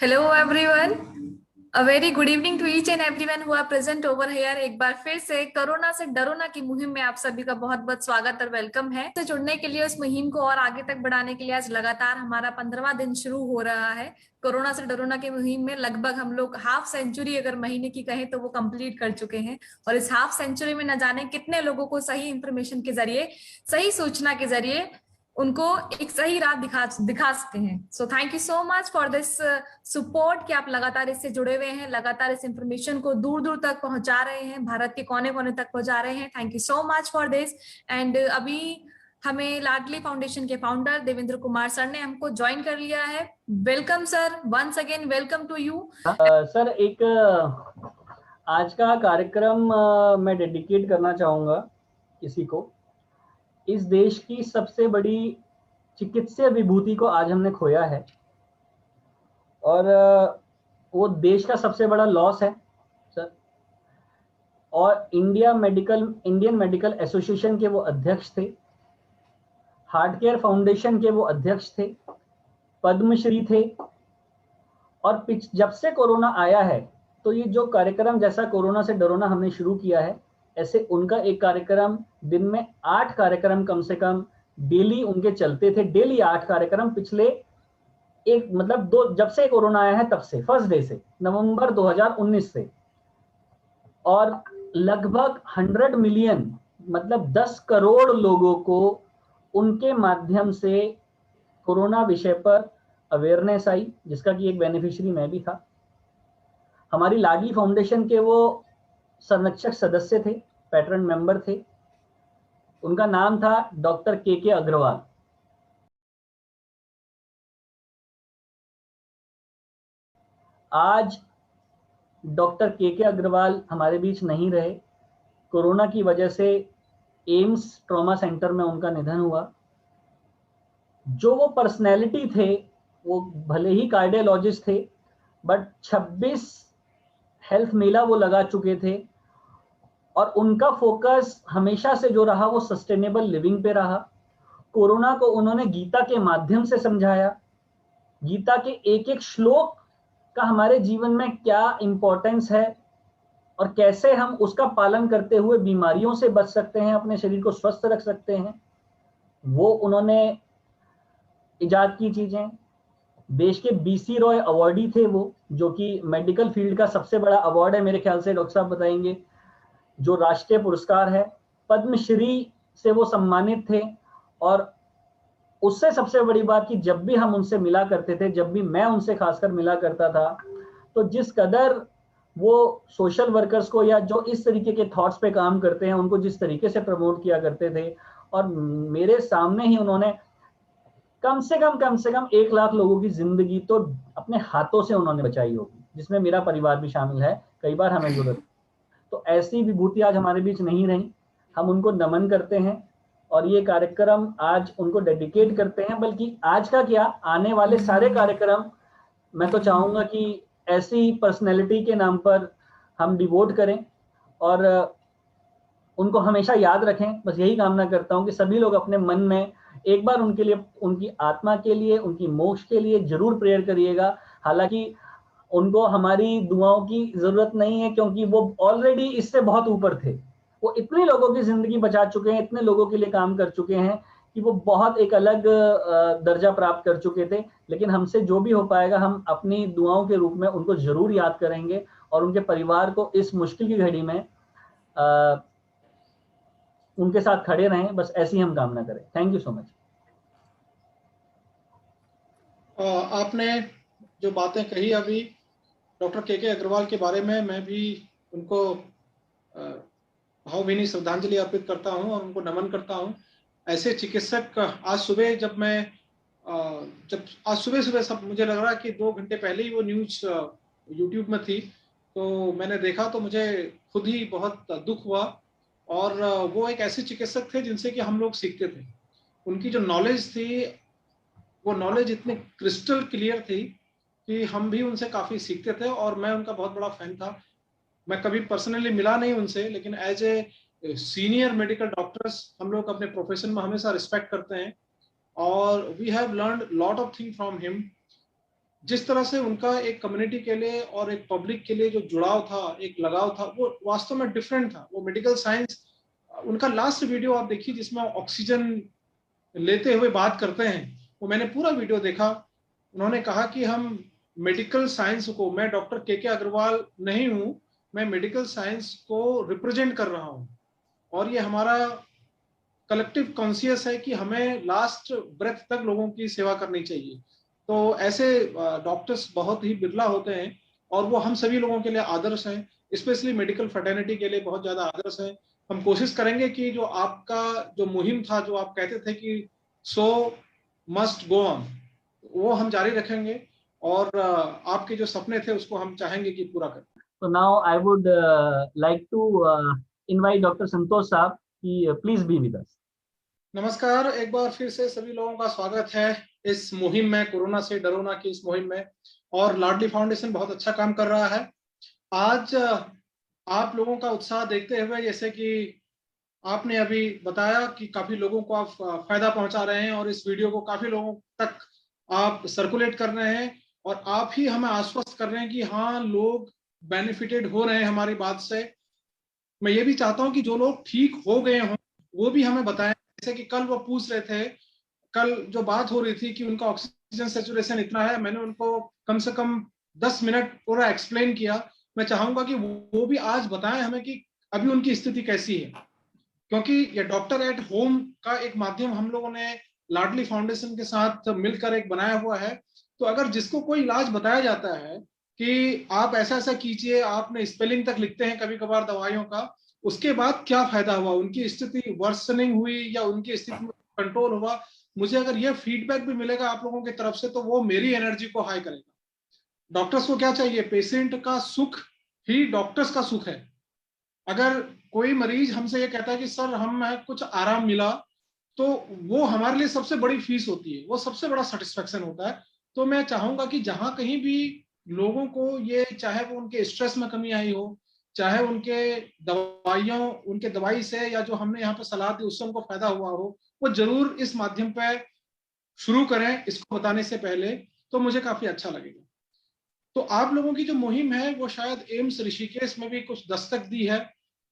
Hello everyone. A very good evening to each and everyone who are present over here. एक बार फिर से corona से डरो ना की मुहिम में आप सभी का बहुत बहुत स्वागत और वेलकम है। तो जुड़ने के लिए, उस मुहिम को और आगे तक बढ़ाने के लिए आज लगातार हमारा 15वां दिन शुरू हो रहा है। कोरोना से डरो ना की मुहिम में लगभग हम लोग हाफ सेंचुरी अगर महीने की कहें तो वो कंप्लीट कर चुके हैं। और इस हाफ सेंचुरी में न जाने कितने लोगों को सही इंफॉर्मेशन के जरिए, सही सूचना के जरिए उनको एक सही राह दिखा दिखा सकते हैं। So thank you so much for this support कि आप लगातार इससे जुड़े हुए हैं, लगातार इस इंफॉर्मेशन को दूर दूर तक पहुंचा रहे हैं, भारत के कोने कोने तक पहुंचा रहे हैं। Thank you so much for this. And अभी हमें लाडली फाउंडेशन के फाउंडर देवेंद्र कुमार सर ने हमको ज्वाइन कर लिया है। Welcome sir, once again welcome to you. Sir, एक आज का कार्यक्रम मैं डेडिकेट करना चाहूँगा किसी को। इस देश की सबसे बड़ी चिकित्सीय विभूति को आज हमने खोया है और वो देश का सबसे बड़ा लॉस है सर। और इंडियन मेडिकल एसोसिएशन के वो अध्यक्ष थे, हार्ट केयर फाउंडेशन के वो अध्यक्ष थे, पद्मश्री थे। और जब से कोरोना आया है तो ये जो कार्यक्रम, जैसा कोरोना से डरोना हमने शुरू किया है, ऐसे उनका एक कार्यक्रम, दिन में 8 कार्यक्रम कम से कम डेली उनके चलते थे। डेली 8 कार्यक्रम पिछले जब से कोरोना आया है तब से, फर्स्ट डे से, नवंबर 2019 से। और लगभग 100 मिलियन 10 करोड़ लोगों को उनके माध्यम से कोरोना विषय पर अवेयरनेस आई, जिसका कि एक बेनिफिशियरी मैं भी था। हमारी लाडली फाउंडेशन के वो संरक्षक सदस्य थे, पैटर्न मेंबर थे। उनका नाम था डॉक्टर के अग्रवाल। आज डॉक्टर के अग्रवाल हमारे बीच नहीं रहे। कोरोना की वजह से एम्स ट्रॉमा सेंटर में उनका निधन हुआ। जो वो पर्सनैलिटी थे, वो भले ही कार्डियोलॉजिस्ट थे, बट 26 हेल्थ मेला वो लगा चुके थे। और उनका फोकस हमेशा से जो रहा वो सस्टेनेबल लिविंग पे रहा। कोरोना को उन्होंने गीता के माध्यम से समझाया। गीता के एक एक श्लोक का हमारे जीवन में क्या इंपॉर्टेंस है और कैसे हम उसका पालन करते हुए बीमारियों से बच सकते हैं, अपने शरीर को स्वस्थ रख सकते हैं, वो उन्होंने इजाद की चीजें। देश के बीसी रॉय अवार्डी थे वो, जो कि मेडिकल फील्ड का सबसे बड़ा अवार्ड है मेरे ख्याल से, डॉक्टर साहब बताएंगे, जो राष्ट्रीय पुरस्कार है। पद्मश्री से वो सम्मानित थे। और उससे सबसे बड़ी बात कि जब भी हम उनसे मिला करते थे, जब भी मैं उनसे खासकर मिला करता था, तो जिस कदर वो सोशल वर्कर्स को या जो इस तरीके के थॉट्स पे काम करते हैं उनको जिस तरीके से प्रमोट किया करते थे। और मेरे सामने ही उन्होंने कम से कम 1 लाख लोगों की जिंदगी तो अपने हाथों से उन्होंने बचाई होगी, जिसमें मेरा परिवार भी शामिल है। कई बार हमें जरूरत, तो ऐसी विभूति आज हमारे बीच नहीं रही। हम उनको नमन करते हैं और ये कार्यक्रम आज उनको डेडिकेट करते हैं। बल्कि आज का क्या, आने वाले सारे कार्यक्रम मैं तो चाहूंगा कि ऐसी पर्सनैलिटी के नाम पर हम डिवोट करें और उनको हमेशा याद रखें। बस यही कामना करता हूं कि सभी लोग अपने मन में एक बार उनके लिए, उनकी आत्मा के लिए, उनकी मोक्ष के लिए जरूर प्रेयर करिएगा। हालांकि उनको हमारी दुआओं की जरूरत नहीं है, क्योंकि वो ऑलरेडी इससे बहुत ऊपर थे। वो इतने लोगों की जिंदगी बचा चुके हैं, इतने लोगों के लिए काम कर चुके हैं कि वो बहुत एक अलग दर्जा प्राप्त कर चुके थे। लेकिन हमसे जो भी हो पाएगा, हम अपनी दुआओं के रूप में उनको जरूर याद करेंगे और उनके परिवार को इस मुश्किल की घड़ी में उनके साथ खड़े रहें। बस ऐसी हम कामना करें। Thank you so much. आपने जो बातें कही अभी डॉक्टर के अग्रवाल के बारे में, मैं भी उनको भावभीनी श्रद्धांजलि अर्पित करता हूं और उनको नमन करता हूं। ऐसे चिकित्सक, आज सुबह सब मुझे लग रहा है कि 2 घंटे पहले ही वो न्यूज यूट्यूब में थी, तो मैंने देखा तो मुझे खुद ही बहुत दुख हुआ। और वो एक ऐसे चिकित्सक थे जिनसे कि हम लोग सीखते थे। उनकी जो नॉलेज थी, वो नॉलेज इतनी क्रिस्टल क्लियर थी कि हम भी उनसे काफ़ी सीखते थे और मैं उनका बहुत बड़ा फैन था। मैं कभी पर्सनली मिला नहीं उनसे, लेकिन as a senior medical doctors हम लोग अपने प्रोफेशन में हमेशा रिस्पेक्ट करते हैं और we have learned lot of thing from him. जिस तरह से उनका एक कम्युनिटी के लिए और एक पब्लिक के लिए जो जुड़ाव था, एक लगाव था, वो वास्तव में डिफरेंट था। वो मेडिकल साइंस, उनका लास्ट वीडियो आप देखिए जिसमें ऑक्सीजन लेते हुए बात करते हैं, वो मैंने पूरा वीडियो देखा। उन्होंने कहा कि हम मेडिकल साइंस को, मैं डॉक्टर के अग्रवाल नहीं हूं, मैं मेडिकल साइंस को रिप्रेजेंट कर रहा हूं, और ये हमारा कलेक्टिव कॉन्शियस है कि हमें लास्ट ब्रेथ तक लोगों की सेवा करनी चाहिए। तो ऐसे डॉक्टर्स बहुत ही बिरला होते हैं, और वो हम सभी लोगों के लिए आदर्श हैं, स्पेशली मेडिकल फ्रेटर्निटी के लिए बहुत ज्यादा आदर्श हैं। हम कोशिश करेंगे कि जो आपका जो मुहिम था, जो आप कहते थे कि सो मस्ट गो ऑन, वो हम जारी रखेंगे, और आपके जो सपने थे उसको हम चाहेंगे कि पूरा करें। So now I would like to invite Dr. Santosh Saab. Please be with us. नमस्कार, एक बार फिर से सभी लोगों का स्वागत है इस मुहिम में, कोरोना से डरो ना की इस मुहिम में। और लाडली फाउंडेशन बहुत अच्छा काम कर रहा है। आज आप लोगों का उत्साह देखते हुए, जैसे कि आपने अभी बताया कि काफी लोगों को आप फायदा पहुंचा रहे हैं, और इस वीडियो को काफी लोगों तक आप सर्कुलेट कर रहे हैं, और आप ही हमें आश्वस्त कर रहे हैं कि हाँ, लोग बेनिफिटेड हो रहे हैं हमारी बात से। मैं ये भी चाहता हूं कि जो लोग ठीक हो गए हों वो भी हमें बताएं। जैसे कि कल वो पूछ रहे थे, कल जो बात हो रही थी कि उनका ऑक्सीजन सैचुरेशन इतना है, मैंने उनको कम से कम 10 मिनट पूरा एक्सप्लेन किया। मैं चाहूंगा कि वो भी आज बताएं हमें कि अभी उनकी स्थिति कैसी है, क्योंकि ये डॉक्टर एट होम का एक माध्यम हम लोगों ने लाडली फाउंडेशन के साथ मिलकर एक बनाया हुआ है। तो अगर जिसको कोई इलाज बताया जाता है कि आप ऐसा ऐसा कीजिए, आपने स्पेलिंग तक लिखते हैं कभी कभार दवाइयों का, उसके बाद क्या फायदा हुआ, उनकी स्थिति वर्सनिंग हुई या उनकी स्थिति में कंट्रोल हुआ, मुझे अगर ये फीडबैक भी मिलेगा आप लोगों की तरफ से, तो वो मेरी एनर्जी को हाई करेगा। डॉक्टर्स को क्या चाहिए? पेशेंट का सुख ही डॉक्टर्स का सुख है। अगर कोई मरीज हमसे ये कहता है कि सर हमें कुछ आराम मिला, तो वो हमारे लिए सबसे बड़ी फीस होती है, वो सबसे बड़ा सेटिस्फेक्शन होता है। तो मैं चाहूंगा कि जहां कहीं भी लोगों को ये, चाहे वो उनके स्ट्रेस में कमी आई हो, चाहे उनके उनके दवाई से या जो हमने यहाँ पे सलाह दी उससे उनको फायदा हुआ हो, वो जरूर इस माध्यम पे शुरू करें इसको बताने से पहले, तो मुझे काफी अच्छा लगेगा। तो आप लोगों की जो मुहिम है वो शायद एम्स ऋषिकेश में भी कुछ दस्तक दी है,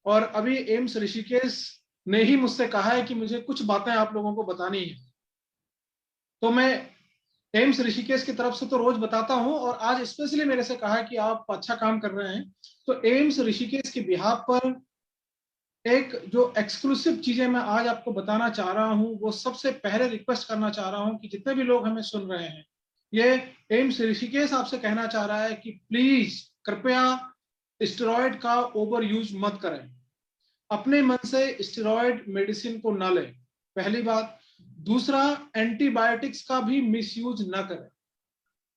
और अभी एम्स ऋषिकेश ने ही मुझसे कहा है कि मुझे कुछ बातें आप लोगों को बतानी है। तो मैं एम्स ऋषिकेश की तरफ से तो रोज बताता हूं, और आज स्पेशली मेरे से कहा है कि आप अच्छा काम कर रहे हैं। तो एम्स ऋषिकेश के बिहाफ पर एक जो एक्सक्लूसिव चीजें मैं आज आपको बताना चाह रहा हूं, वो सबसे पहले रिक्वेस्ट करना चाह रहा हूं कि जितने भी लोग हमें सुन रहे हैं, ये एम्स ऋषिकेश आपसे कहना चाह रहा है कि प्लीज कृपया स्टेरॉयड का ओवर यूज मत करें। अपने मन से स्टेरॉयड मेडिसिन को न लें, पहली बात। दूसरा, एंटीबायोटिक्स का भी मिसयूज न करें।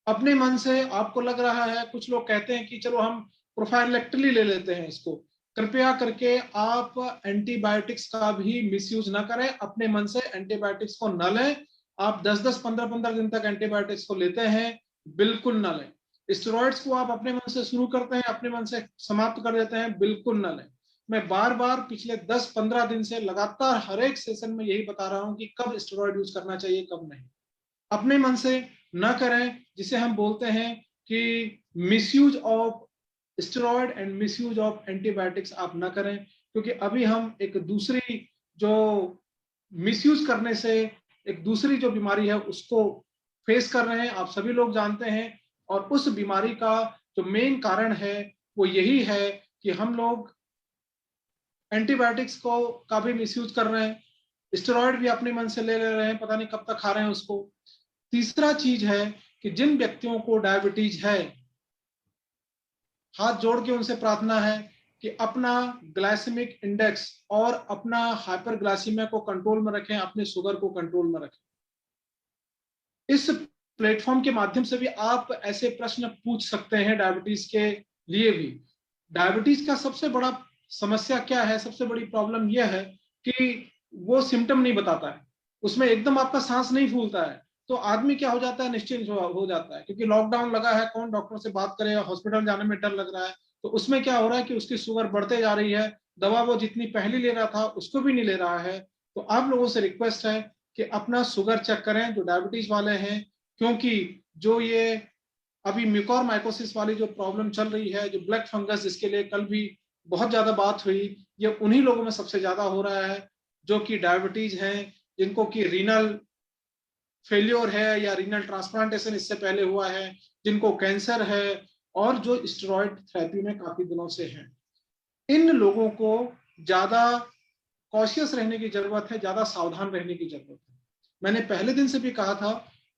अपने मन से आपको लग रहा है, कुछ लोग कहते हैं कि चलो हम प्रोफाइलेक्टली ले लेते हैं इसको, कृपया करके आप एंटीबायोटिक्स का भी मिसयूज ना करें। अपने मन से एंटीबायोटिक्स को न लें। आप 10-10, 15-15 दिन तक एंटीबायोटिक्स को लेते हैं, बिल्कुल न लें। स्टेरॉइड्स को आप अपने मन से शुरू करते हैं, अपने मन से समाप्त कर देते हैं, बिल्कुल न लें। मैं बार बार पिछले 10-15 दिन से लगातार हर एक सेशन में यही बता रहा हूं कि कब स्टेरॉइड यूज करना चाहिए, कब नहीं। अपने मन से न करें, जिसे हम बोलते हैं कि misuse of steroid and misuse of antibiotics आप न करें, क्योंकि अभी हम एक दूसरी जो मिसयूज करने से एक दूसरी जो बीमारी है उसको फेस कर रहे हैं, आप सभी लोग जानते हैं। और उस बीमारी का जो मेन कारण है वो यही है कि हम लोग एंटीबायोटिक्स को काफी मिसयूज कर रहे हैं, स्टेरॉयड भी अपने मन से ले रहे हैं, पता नहीं कब तक खा रहे हैं उसको। तीसरा चीज है कि जिन व्यक्तियों को डायबिटीज है, हाथ जोड़ के उनसे प्रार्थना है कि अपना ग्लाइसेमिक इंडेक्स और अपना हाइपरग्लाइसीमिया को कंट्रोल में रखें, अपने शुगर को कंट्रोल में रखें। इस प्लेटफॉर्म के माध्यम से भी आप ऐसे प्रश्न पूछ सकते हैं डायबिटीज के लिए भी। डायबिटीज का सबसे बड़ा समस्या क्या है, सबसे बड़ी प्रॉब्लम यह है कि वो सिम्टम नहीं बताता है, उसमें एकदम आपका सांस नहीं फूलता है, तो आदमी क्या हो जाता है, निश्चिंत हो जाता है, क्योंकि लॉकडाउन लगा है, कौन डॉक्टर से बात करे, हॉस्पिटल जाने में डर लग रहा है। तो उसमें क्या हो रहा है कि उसकी शुगर बढ़ते जा रही है, दवा वो जितनी पहले ले रहा था उसको भी नहीं ले रहा है। तो आप लोगों से रिक्वेस्ट है कि अपना शुगर चेक करें जो डायबिटीज वाले हैं, क्योंकि जो ये अभी म्यूकोरमाइकोसिस वाली जो प्रॉब्लम चल रही है, जो ब्लैक फंगस, जिसके लिए कल भी बहुत ज्यादा बात हुई, ये उन्हीं लोगों में सबसे ज्यादा हो रहा है जो कि डायबिटीज हैं, जिनको कि रीनल फेल्योर है या रीनल ट्रांसप्लांटेशन इससे पहले हुआ है, जिनको कैंसर है और जो स्टेरॉइड थेरेपी में काफी दिनों से हैं। इन लोगों को ज्यादा कॉशियस रहने की जरूरत है, ज्यादा सावधान रहने की जरूरत है। मैंने पहले दिन से भी कहा था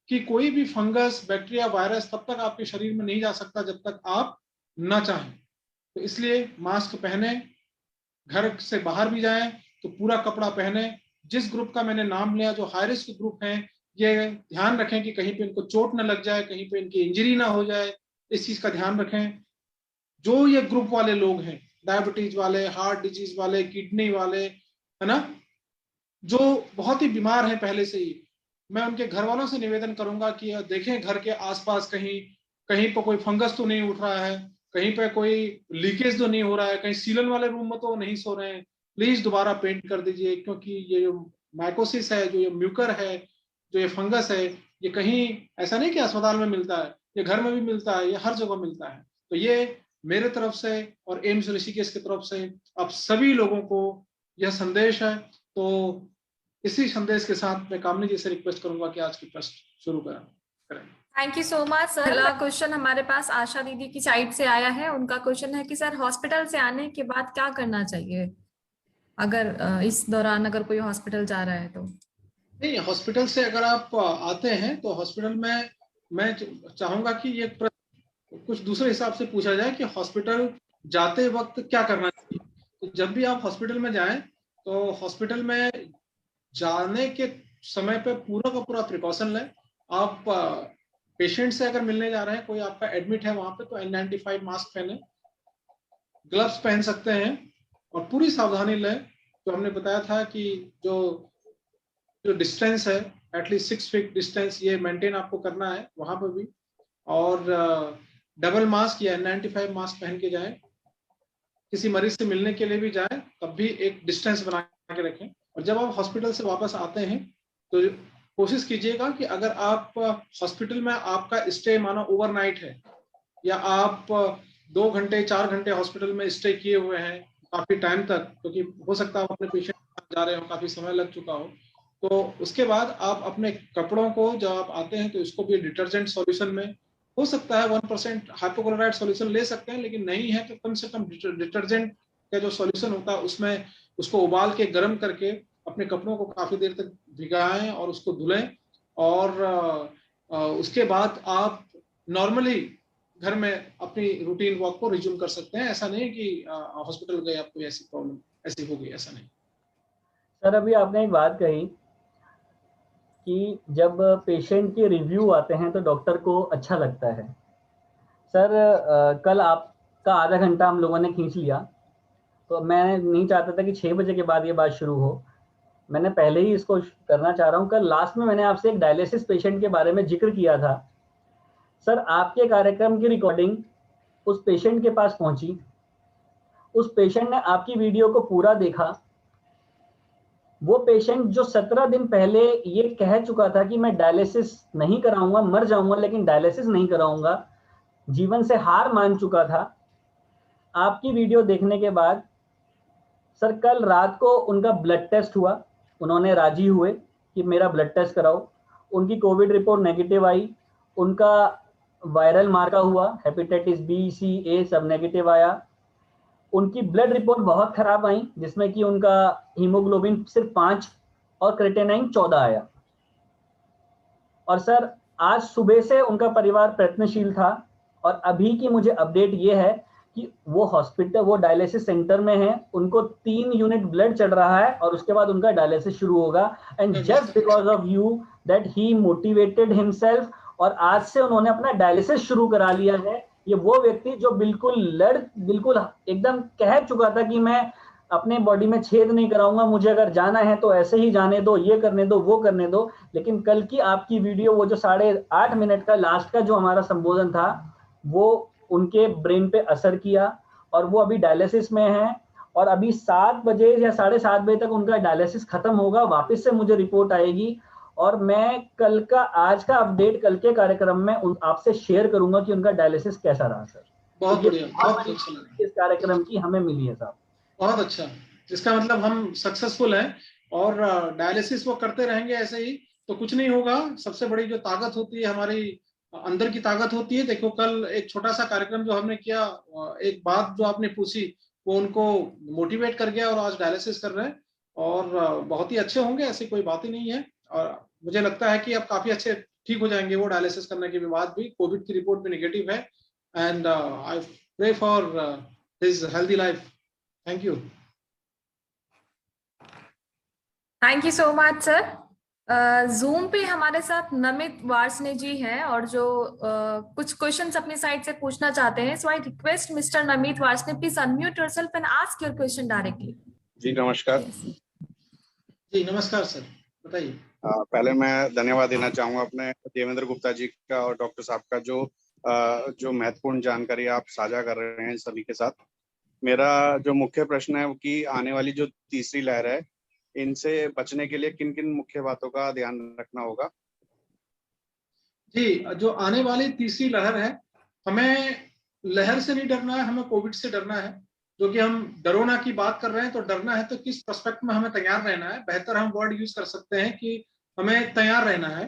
कि कोई भी फंगस, बैक्टीरिया, वायरस तब तक आपके शरीर में नहीं जा सकता जब तक आप ना चाहें। तो इसलिए मास्क पहने, घर से बाहर भी जाएं तो पूरा कपड़ा पहने। जिस ग्रुप का मैंने नाम लिया, जो हाई रिस्क ग्रुप हैं, ये ध्यान रखें कि कहीं पे इनको चोट न लग जाए, कहीं पे इनकी इंजरी ना हो जाए, इस चीज का ध्यान रखें। जो ये ग्रुप वाले लोग हैं, डायबिटीज वाले, हार्ट डिजीज वाले, किडनी वाले, है ना, जो बहुत ही बीमार हैं पहले से ही, मैं उनके घर वालों से निवेदन करूंगा कि देखें घर के आसपास कहीं कहीं पर कोई फंगस तो नहीं उठ रहा है, कहीं पे कोई लीकेज तो नहीं हो रहा है, कहीं सीलन वाले रूम में तो नहीं सो रहे हैं। प्लीज दोबारा पेंट कर दीजिए, क्योंकि ये जो माइकोसिस है, जो ये म्यूकर है, जो ये फंगस है, ये कहीं ऐसा नहीं कि अस्पताल में मिलता है, ये घर में भी मिलता है, ये हर जगह मिलता है। तो ये मेरे तरफ से और एम्स ऋषिकेश की तरफ से आप सभी लोगों को यह संदेश है। तो इसी संदेश के साथ मैं कामनी जी से रिक्वेस्ट करूंगा कि आज की प्रश्न शुरू करें। Thank you so much sir. पहला क्वेश्चन हमारे पास आशा दीदी की साइड से आया है। उनका क्वेश्चन है कि सर हॉस्पिटल से आने के बाद क्या करना चाहिए, अगर इस दौरान अगर कोई हॉस्पिटल जा रहा है तो? नहीं, हॉस्पिटल से अगर आप आते हैं तो हॉस्पिटल में मैं चाहूंगा कि ये कुछ दूसरे हिसाब से पूछा जाए कि हॉस्पिटल जाते वक्त क्या करना चाहिए। तो जब भी आप हॉस्पिटल में जाएं तो हॉस्पिटल में जाने के समय पे पूरा का पूरा प्रिकॉशन लें। आप पेशेंट से अगर मिलने जा रहे हैं, कोई आपका एडमिट है वहां पे, तो N95 मास्क पहने, ग्लव्स पहन सकते हैं और पूरी सावधानी लें। जो हमने बताया था कि जो डिस्टेंस है, एटलीस्ट 6 फीट डिस्टेंस, ये मेंटेन आपको करना है वहां पर भी। और डबल मास्क या N95 मास्क पहन के जाएं। किसी मरीज से मिलने के लिए भी जाएं तब भी एक डिस्टेंस बना के रखें। और जब आप हॉस्पिटल से वापस आते हैं तो कोशिश कीजिएगा कि अगर आप हॉस्पिटल में आपका स्टे माना ओवरनाइट है, या आप 2 घंटे 4 घंटे हॉस्पिटल में स्टे किए हुए हैं काफी टाइम तक, क्योंकि हो सकता है अपने पेशेंट जा रहे हो, काफी समय लग चुका हो, तो उसके बाद आप अपने कपड़ों को जब आप आते हैं तो इसको भी डिटर्जेंट सॉल्यूशन में, हो सकता है 1% हाइपोक्लोराइड सॉल्यूशन ले सकते हैं, लेकिन नहीं है तो कम से कम डिटर्जेंट का जो सॉल्यूशन होता है उसमें उसको उबाल के गर्म करके अपने कपड़ों को काफी देर तक भिगाएं और उसको धुलें। और उसके बाद आप नॉर्मली घर में अपनी रूटीन वॉक को रिज्यूम कर सकते हैं। ऐसा नहीं कि हॉस्पिटल गए आपको ऐसी प्रॉब्लम ऐसी हो गई, ऐसा नहीं। सर अभी आपने एक बात कही कि जब पेशेंट के रिव्यू आते हैं तो डॉक्टर को अच्छा लगता है। सर कल आपका आधा घंटा हम लोगों ने खींच लिया, तो मैं नहीं चाहता था कि 6 बजे के बाद ये बात शुरू हो। मैंने पहले ही इसको करना चाह रहा हूँ। कल लास्ट में मैंने आपसे एक डायलिसिस पेशेंट के बारे में जिक्र किया था। सर आपके कार्यक्रम की रिकॉर्डिंग उस पेशेंट के पास पहुंची, उस पेशेंट ने आपकी वीडियो को पूरा देखा। वो पेशेंट जो 17 दिन पहले ये कह चुका था कि मैं डायलिसिस नहीं कराऊंगा, मर जाऊंगा लेकिन डायलिसिस नहीं कराऊंगा, जीवन से हार मान चुका था, आपकी वीडियो देखने के बाद सर कल रात को उनका ब्लड टेस्ट हुआ। उन्होंने राजी हुए कि मेरा ब्लड टेस्ट कराओ। उनकी कोविड रिपोर्ट नेगेटिव आई, उनका वायरल मार्का हुआ, हेपेटाइटिस बी, सी, ए सब नेगेटिव आया। उनकी ब्लड रिपोर्ट बहुत खराब आई, जिसमें कि उनका हीमोग्लोबिन सिर्फ 5 और क्रिएटिनिन 14 आया। और सर आज सुबह से उनका परिवार प्रयत्नशील था और अभी की मुझे अपडेट ये है कि वो हॉस्पिटल, वो डायलिसिस सेंटर में है, उनको 3 यूनिट ब्लड चढ़ रहा है और उसके बाद उनका डायलिसिस शुरू होगा। And just because of you that he motivated himself, और आज से उन्होंने अपना डायलिसिस शुरू करा लिया है। ये वो व्यक्ति जो बिल्कुल एकदम कह चुका था कि मैं अपने बॉडी में छेद नहीं कराऊंगा, मुझे अगर जाना है तो ऐसे ही जाने दो, ये करने दो, वो करने दो। लेकिन कल की आपकी वीडियो, वो जो 8.5 मिनट का लास्ट का जो हमारा संबोधन था, वो उनके ब्रेन पे असर किया और वो अभी डायलिसिस में है। और अभी 7 बजे या 7:30 बजे तक उनका डायलिसिस खत्म होगा, वापस से मुझे रिपोर्ट आएगी और मैं आज का अपडेट कल के कार्यक्रम में आपसे शेयर करूंगा कि उनका डायलिसिस कैसा रहा सर। बहुत तो बढ़िया, बहुत अच्छा लगा। इस कार्यक्रम की हमें मिली है साहब। बहुत अच्छा, इसका मतलब हम सक्सेसफुल हैं और डायलिसिस वो करते रहेंगे ऐसे ही तो कुछ नहीं होगा। सबसे बड़ी जो ताकत होती है हमारी अंदर की ताकत होती है। देखो कल एक छोटा सा कार्यक्रम जो हमने किया, एक बात जो आपने पूछी वो उनको मोटिवेट कर गया और आज डायलिसिस कर रहे हैं और बहुत ही अच्छे होंगे, ऐसी कोई बात ही नहीं है। और मुझे लगता है कि अब काफी अच्छे ठीक हो जाएंगे वो डायलिसिस करने के बाद भी। कोविड की रिपोर्ट भी नेगेटिव है and I pray for his healthy life. Thank you. Thank you so much sir. Zoom पे हमारे साथ नमित वार्ष्णेय जी हैं और जो कुछ क्वेश्चंस अपनी साइड से पूछना चाहते हैं। So I request mister Namit Varshney, please unmute yourself and ask your question directly. जी नमस्कार। जी नमस्कार सर, बताइए। पहले मैं धन्यवाद देना चाहूंगा अपने देवेंद्र गुप्ता जी का और डॉक्टर साहब का जो महत्वपूर्ण जानकारी आप साझा कर रहे हैं सभी के साथ। मेरा जो मुख्य प्रश्न है वो कि आने वाली जो तीसरी लहर है इनसे बचने के लिए किन किन मुख्य बातों का ध्यान रखना होगा? जी, जो आने वाली तीसरी लहर है, हमें लहर से नहीं डरना है, हमें कोविड से डरना है। जो कि हम डरोना की बात कर रहे हैं तो डरना है तो किस पर्सपेक्ट में हमें तैयार रहना है, बेहतर हम वर्ड यूज कर सकते हैं कि हमें तैयार रहना है।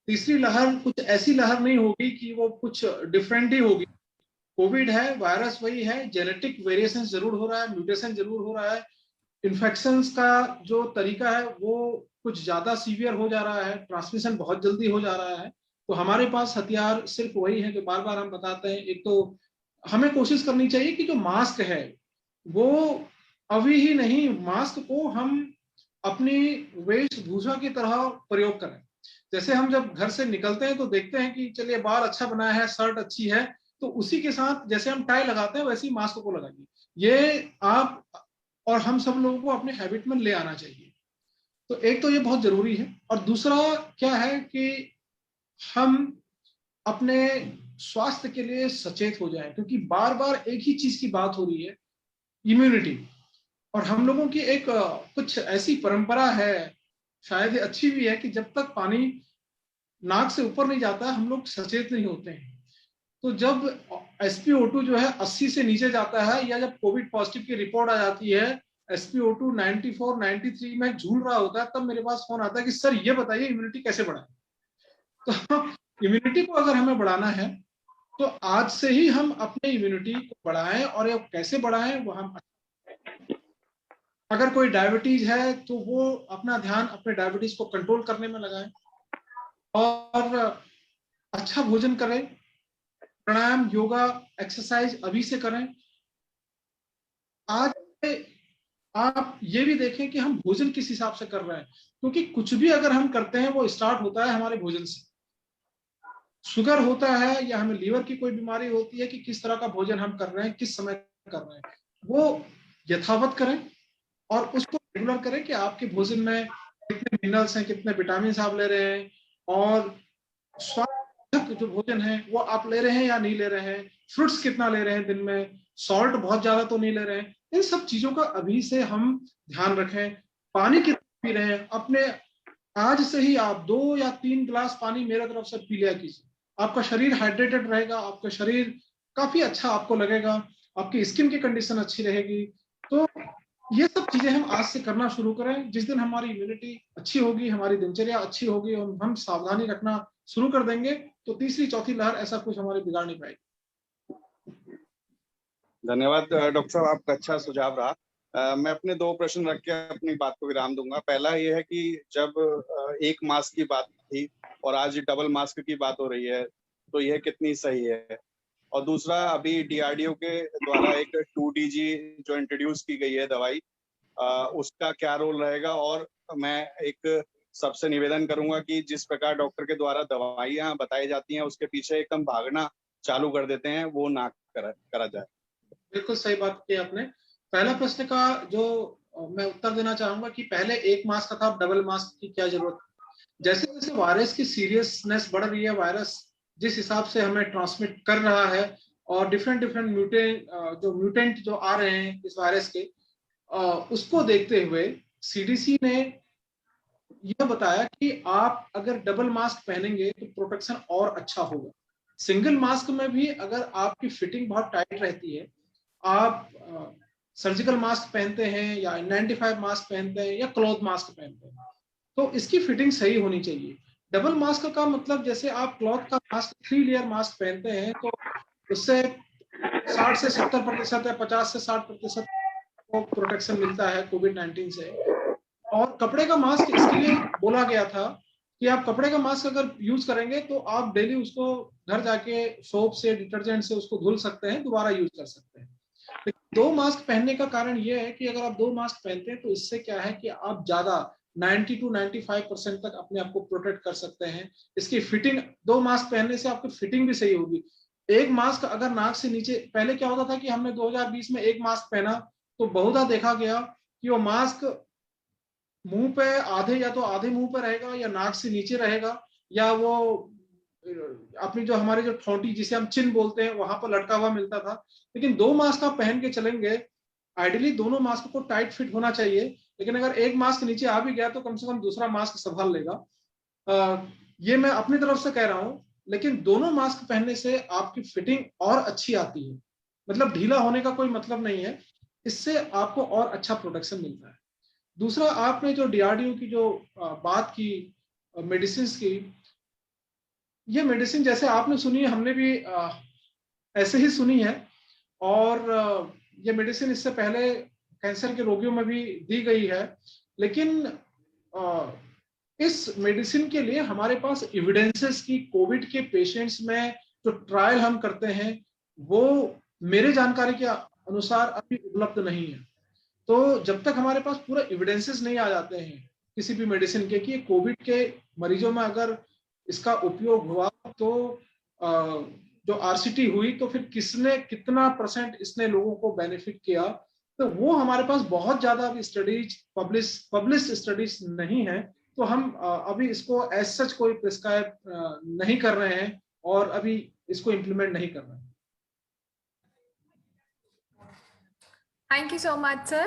तीसरी लहर कुछ ऐसी लहर नहीं होगी कि वो कुछ डिफरेंट ही होगी। कोविड है, वायरस वही है, जेनेटिक वेरिएशन जरूर हो रहा है, म्यूटेशन जरूर हो रहा है, इन्फेक्शंस का जो तरीका है वो कुछ ज्यादा सीवियर हो जा रहा है, ट्रांसमिशन बहुत जल्दी हो जा रहा है। तो हमारे पास हथियार सिर्फ वही है जो बार बार हम बताते हैं। एक तो हमें कोशिश करनी चाहिए कि जो मास्क है वो अभी ही नहीं, मास्क को हम अपनी वेशभूषा की तरह प्रयोग करें। जैसे हम जब घर से निकलते हैं तो देखते हैं कि चलिए बाल अच्छा बनाया है, शर्ट अच्छी है, तो उसी के साथ जैसे हम टाई लगाते हैं वैसे ही मास्क को लगाइए। ये आप और हम सब लोगों को अपने हैबिट में ले आना चाहिए। तो एक तो ये बहुत जरूरी है और दूसरा क्या है कि हम अपने स्वास्थ्य के लिए सचेत हो जाएं, क्योंकि बार बार एक ही चीज की बात हो रही है, इम्यूनिटी। और हम लोगों की एक कुछ ऐसी परंपरा है, शायद अच्छी भी है, कि जब तक पानी नाक से ऊपर नहीं जाता हम लोग सचेत नहीं होते हैं। तो जब SpO2 जो है 80 से नीचे जाता है या जब कोविड पॉजिटिव की रिपोर्ट आ जाती है SpO2 94 93 में झूल रहा होता है, तब मेरे पास फोन आता है कि सर ये बताइए इम्यूनिटी कैसे बढ़ाएं। तो इम्यूनिटी को अगर हमें बढ़ाना है तो आज से ही हम अपने इम्यूनिटी को बढ़ाएं। और ये कैसे बढ़ाएं वो हम, अगर कोई डायबिटीज है तो वो अपना ध्यान अपने डायबिटीज को कंट्रोल करने में लगाएं और अच्छा भोजन करें, प्राणायाम योगा एक्सरसाइज अभी से करें। आज आप ये भी देखें कि हम भोजन किस हिसाब से कर रहे हैं, क्योंकि कुछ भी अगर हम करते हैं वो स्टार्ट होता है हमारे भोजन से। शुगर होता है या हमें लीवर की कोई बीमारी होती है कि किस तरह का भोजन हम कर रहे हैं, किस समय कर रहे हैं, वो यथावत करें और उसको रेगुलर करें कि आपके भोजन में कितने मिनरल्स हैं, कितने विटामिन आप ले रहे हैं और स्वास्थ्य जो भोजन है वो आप ले रहे हैं या नहीं ले रहे हैं, फ्रूट्स कितना ले रहे हैं दिन में, सॉल्ट बहुत ज्यादा तो नहीं ले रहे हैं। इन सब चीजों का अभी से हम ध्यान रखें। पानी कितना पी रहे हैं, अपने आज से ही आप 2 या 3 गिलास पानी मेरे तरफ से पी लिया कीजिए। आपका शरीर हाइड्रेटेड रहेगा, आपका शरीर काफी अच्छा आपको लगेगा, आपकी स्किन की कंडीशन अच्छी रहेगी। तो ये सब चीजें हम आज से करना शुरू करें। जिस दिन हमारी इम्यूनिटी अच्छी होगी, हमारी दिनचर्या अच्छी होगी और हम सावधानी रखना शुरू कर देंगे तो तीसरी चौथी लहर ऐसा कुछ हमारे बिगाड़ नहीं पाएगी। धन्यवाद डॉक्टर साहब, आपका अच्छा सुझाव रहा। मैं अपने 2 प्रश्न रख के अपनी बात को विराम दूंगा। पहला ये है कि जब एक मास्क की बात थी और आज डबल मास्क की बात हो रही है तो यह कितनी सही है? और दूसरा, अभी DRDO के द्वारा एक 2DG जो इंट्रोड्यूस की गई है दवाई, उसका क्या रोल रहेगा? और मैं एक सबसे निवेदन करूंगा कि जिस प्रकार डॉक्टर के द्वारा दवाइयां बताई जाती हैं उसके पीछे एकदम भागना चालू कर देते हैं, वो ना करा जाए। बिल्कुल सही बात की आपने। पहला प्रश्न का जो मैं उत्तर देना चाहूंगा कि पहले एक मास्क था, अब डबल मास्क की क्या जरूरत है। जैसे जैसे वायरस की सीरियसनेस बढ़ रही है, वायरस जिस हिसाब से हमें ट्रांसमिट कर रहा है और डिफरेंट म्यूटेंट जो आ रहे हैं इस वायरस के, उसको देखते हुए CDC ने यह बताया कि आप अगर डबल मास्क पहनेंगे तो प्रोटेक्शन और अच्छा होगा। सिंगल मास्क में भी अगर आपकी फिटिंग बहुत टाइट रहती है, आप सर्जिकल मास्क पहनते हैं या 95 मास्क पहनते हैं या क्लॉथ मास्क पहनते हैं, तो इसकी फिटिंग सही होनी चाहिए। डबल मास्क का मतलब जैसे आप क्लॉथ का मास्क 3 लेयर मास्क पहनते हैं तो उससे 60 से 70% या 50 से 60% को प्रोटेक्शन मिलता है कोविड-19 से। और कपड़े का मास्क इसके लिए बोला गया था कि आप कपड़े का मास्क अगर यूज करेंगे तो आप डेली उसको घर जाके सोप से, डिटर्जेंट से उसको धुल सकते हैं, दोबारा यूज कर सकते हैं। लेकिन 2 मास्क पहनने का कारण यह है कि अगर आप 2 मास्क पहनते हैं तो इससे क्या है कि आप ज्यादा 90 to 95% तक अपने आप को प्रोटेक्ट कर सकते हैं। इसकी फिटिंग 2 मास्क पहनने से आपकी फिटिंग भी सही होगी। एक मास्क अगर नाक से नीचे, पहले क्या होता था कि हमने 2020 में एक मास्क पहना तो बहुधा देखा गया कि वो मास्क मुंह पे आधे, या तो आधे मुंह पे रहेगा या नाक से नीचे रहेगा, या वो अपनी जो हमारी जो ठोंटी जिसे हम चिन बोलते हैं वहां पर लटका हुआ मिलता था। लेकिन 2 मास्क आप पहन के चलेंगे, आइडियली दोनों मास्क को टाइट फिट होना चाहिए, लेकिन अगर एक मास्क नीचे आ भी गया तो कम से कम दूसरा मास्क संभाल लेगा। ये मैं अपनी तरफ से कह रहा हूं, लेकिन दोनों मास्क पहनने से आपकी फिटिंग और अच्छी आती है। मतलब ढीला होने का कोई मतलब नहीं है, इससे आपको और अच्छा प्रोटेक्शन मिलता है। दूसरा, आपने जो डीआरडीओ की जो बात की मेडिसिन की, ये मेडिसिन जैसे आपने सुनी है, हमने भी ऐसे ही सुनी है। और ये मेडिसिन इससे पहले कैंसर के रोगियों में भी दी गई है, लेकिन इस मेडिसिन के लिए हमारे पास एविडेंसेस की कोविड के पेशेंट्स में जो ट्रायल हम करते हैं वो मेरे जानकारी के अनुसार अभी उपलब्ध नहीं है। तो जब तक हमारे पास पूरा एविडेंसेस नहीं आ जाते हैं किसी भी मेडिसिन के कि कोविड के मरीजों में अगर इसका उपयोग हुआ तो जो आरसीटी हुई तो फिर किसने कितना % इसने लोगों को बेनिफिट किया, तो वो हमारे पास बहुत ज्यादा अभी स्टडीज पब्लिश स्टडीज नहीं है। तो हम अभी इसको एज सच कोई प्रिस्क्राइब नहीं कर रहे हैं और अभी इसको इम्प्लीमेंट नहीं कर रहे हैं। Thank you so much, sir.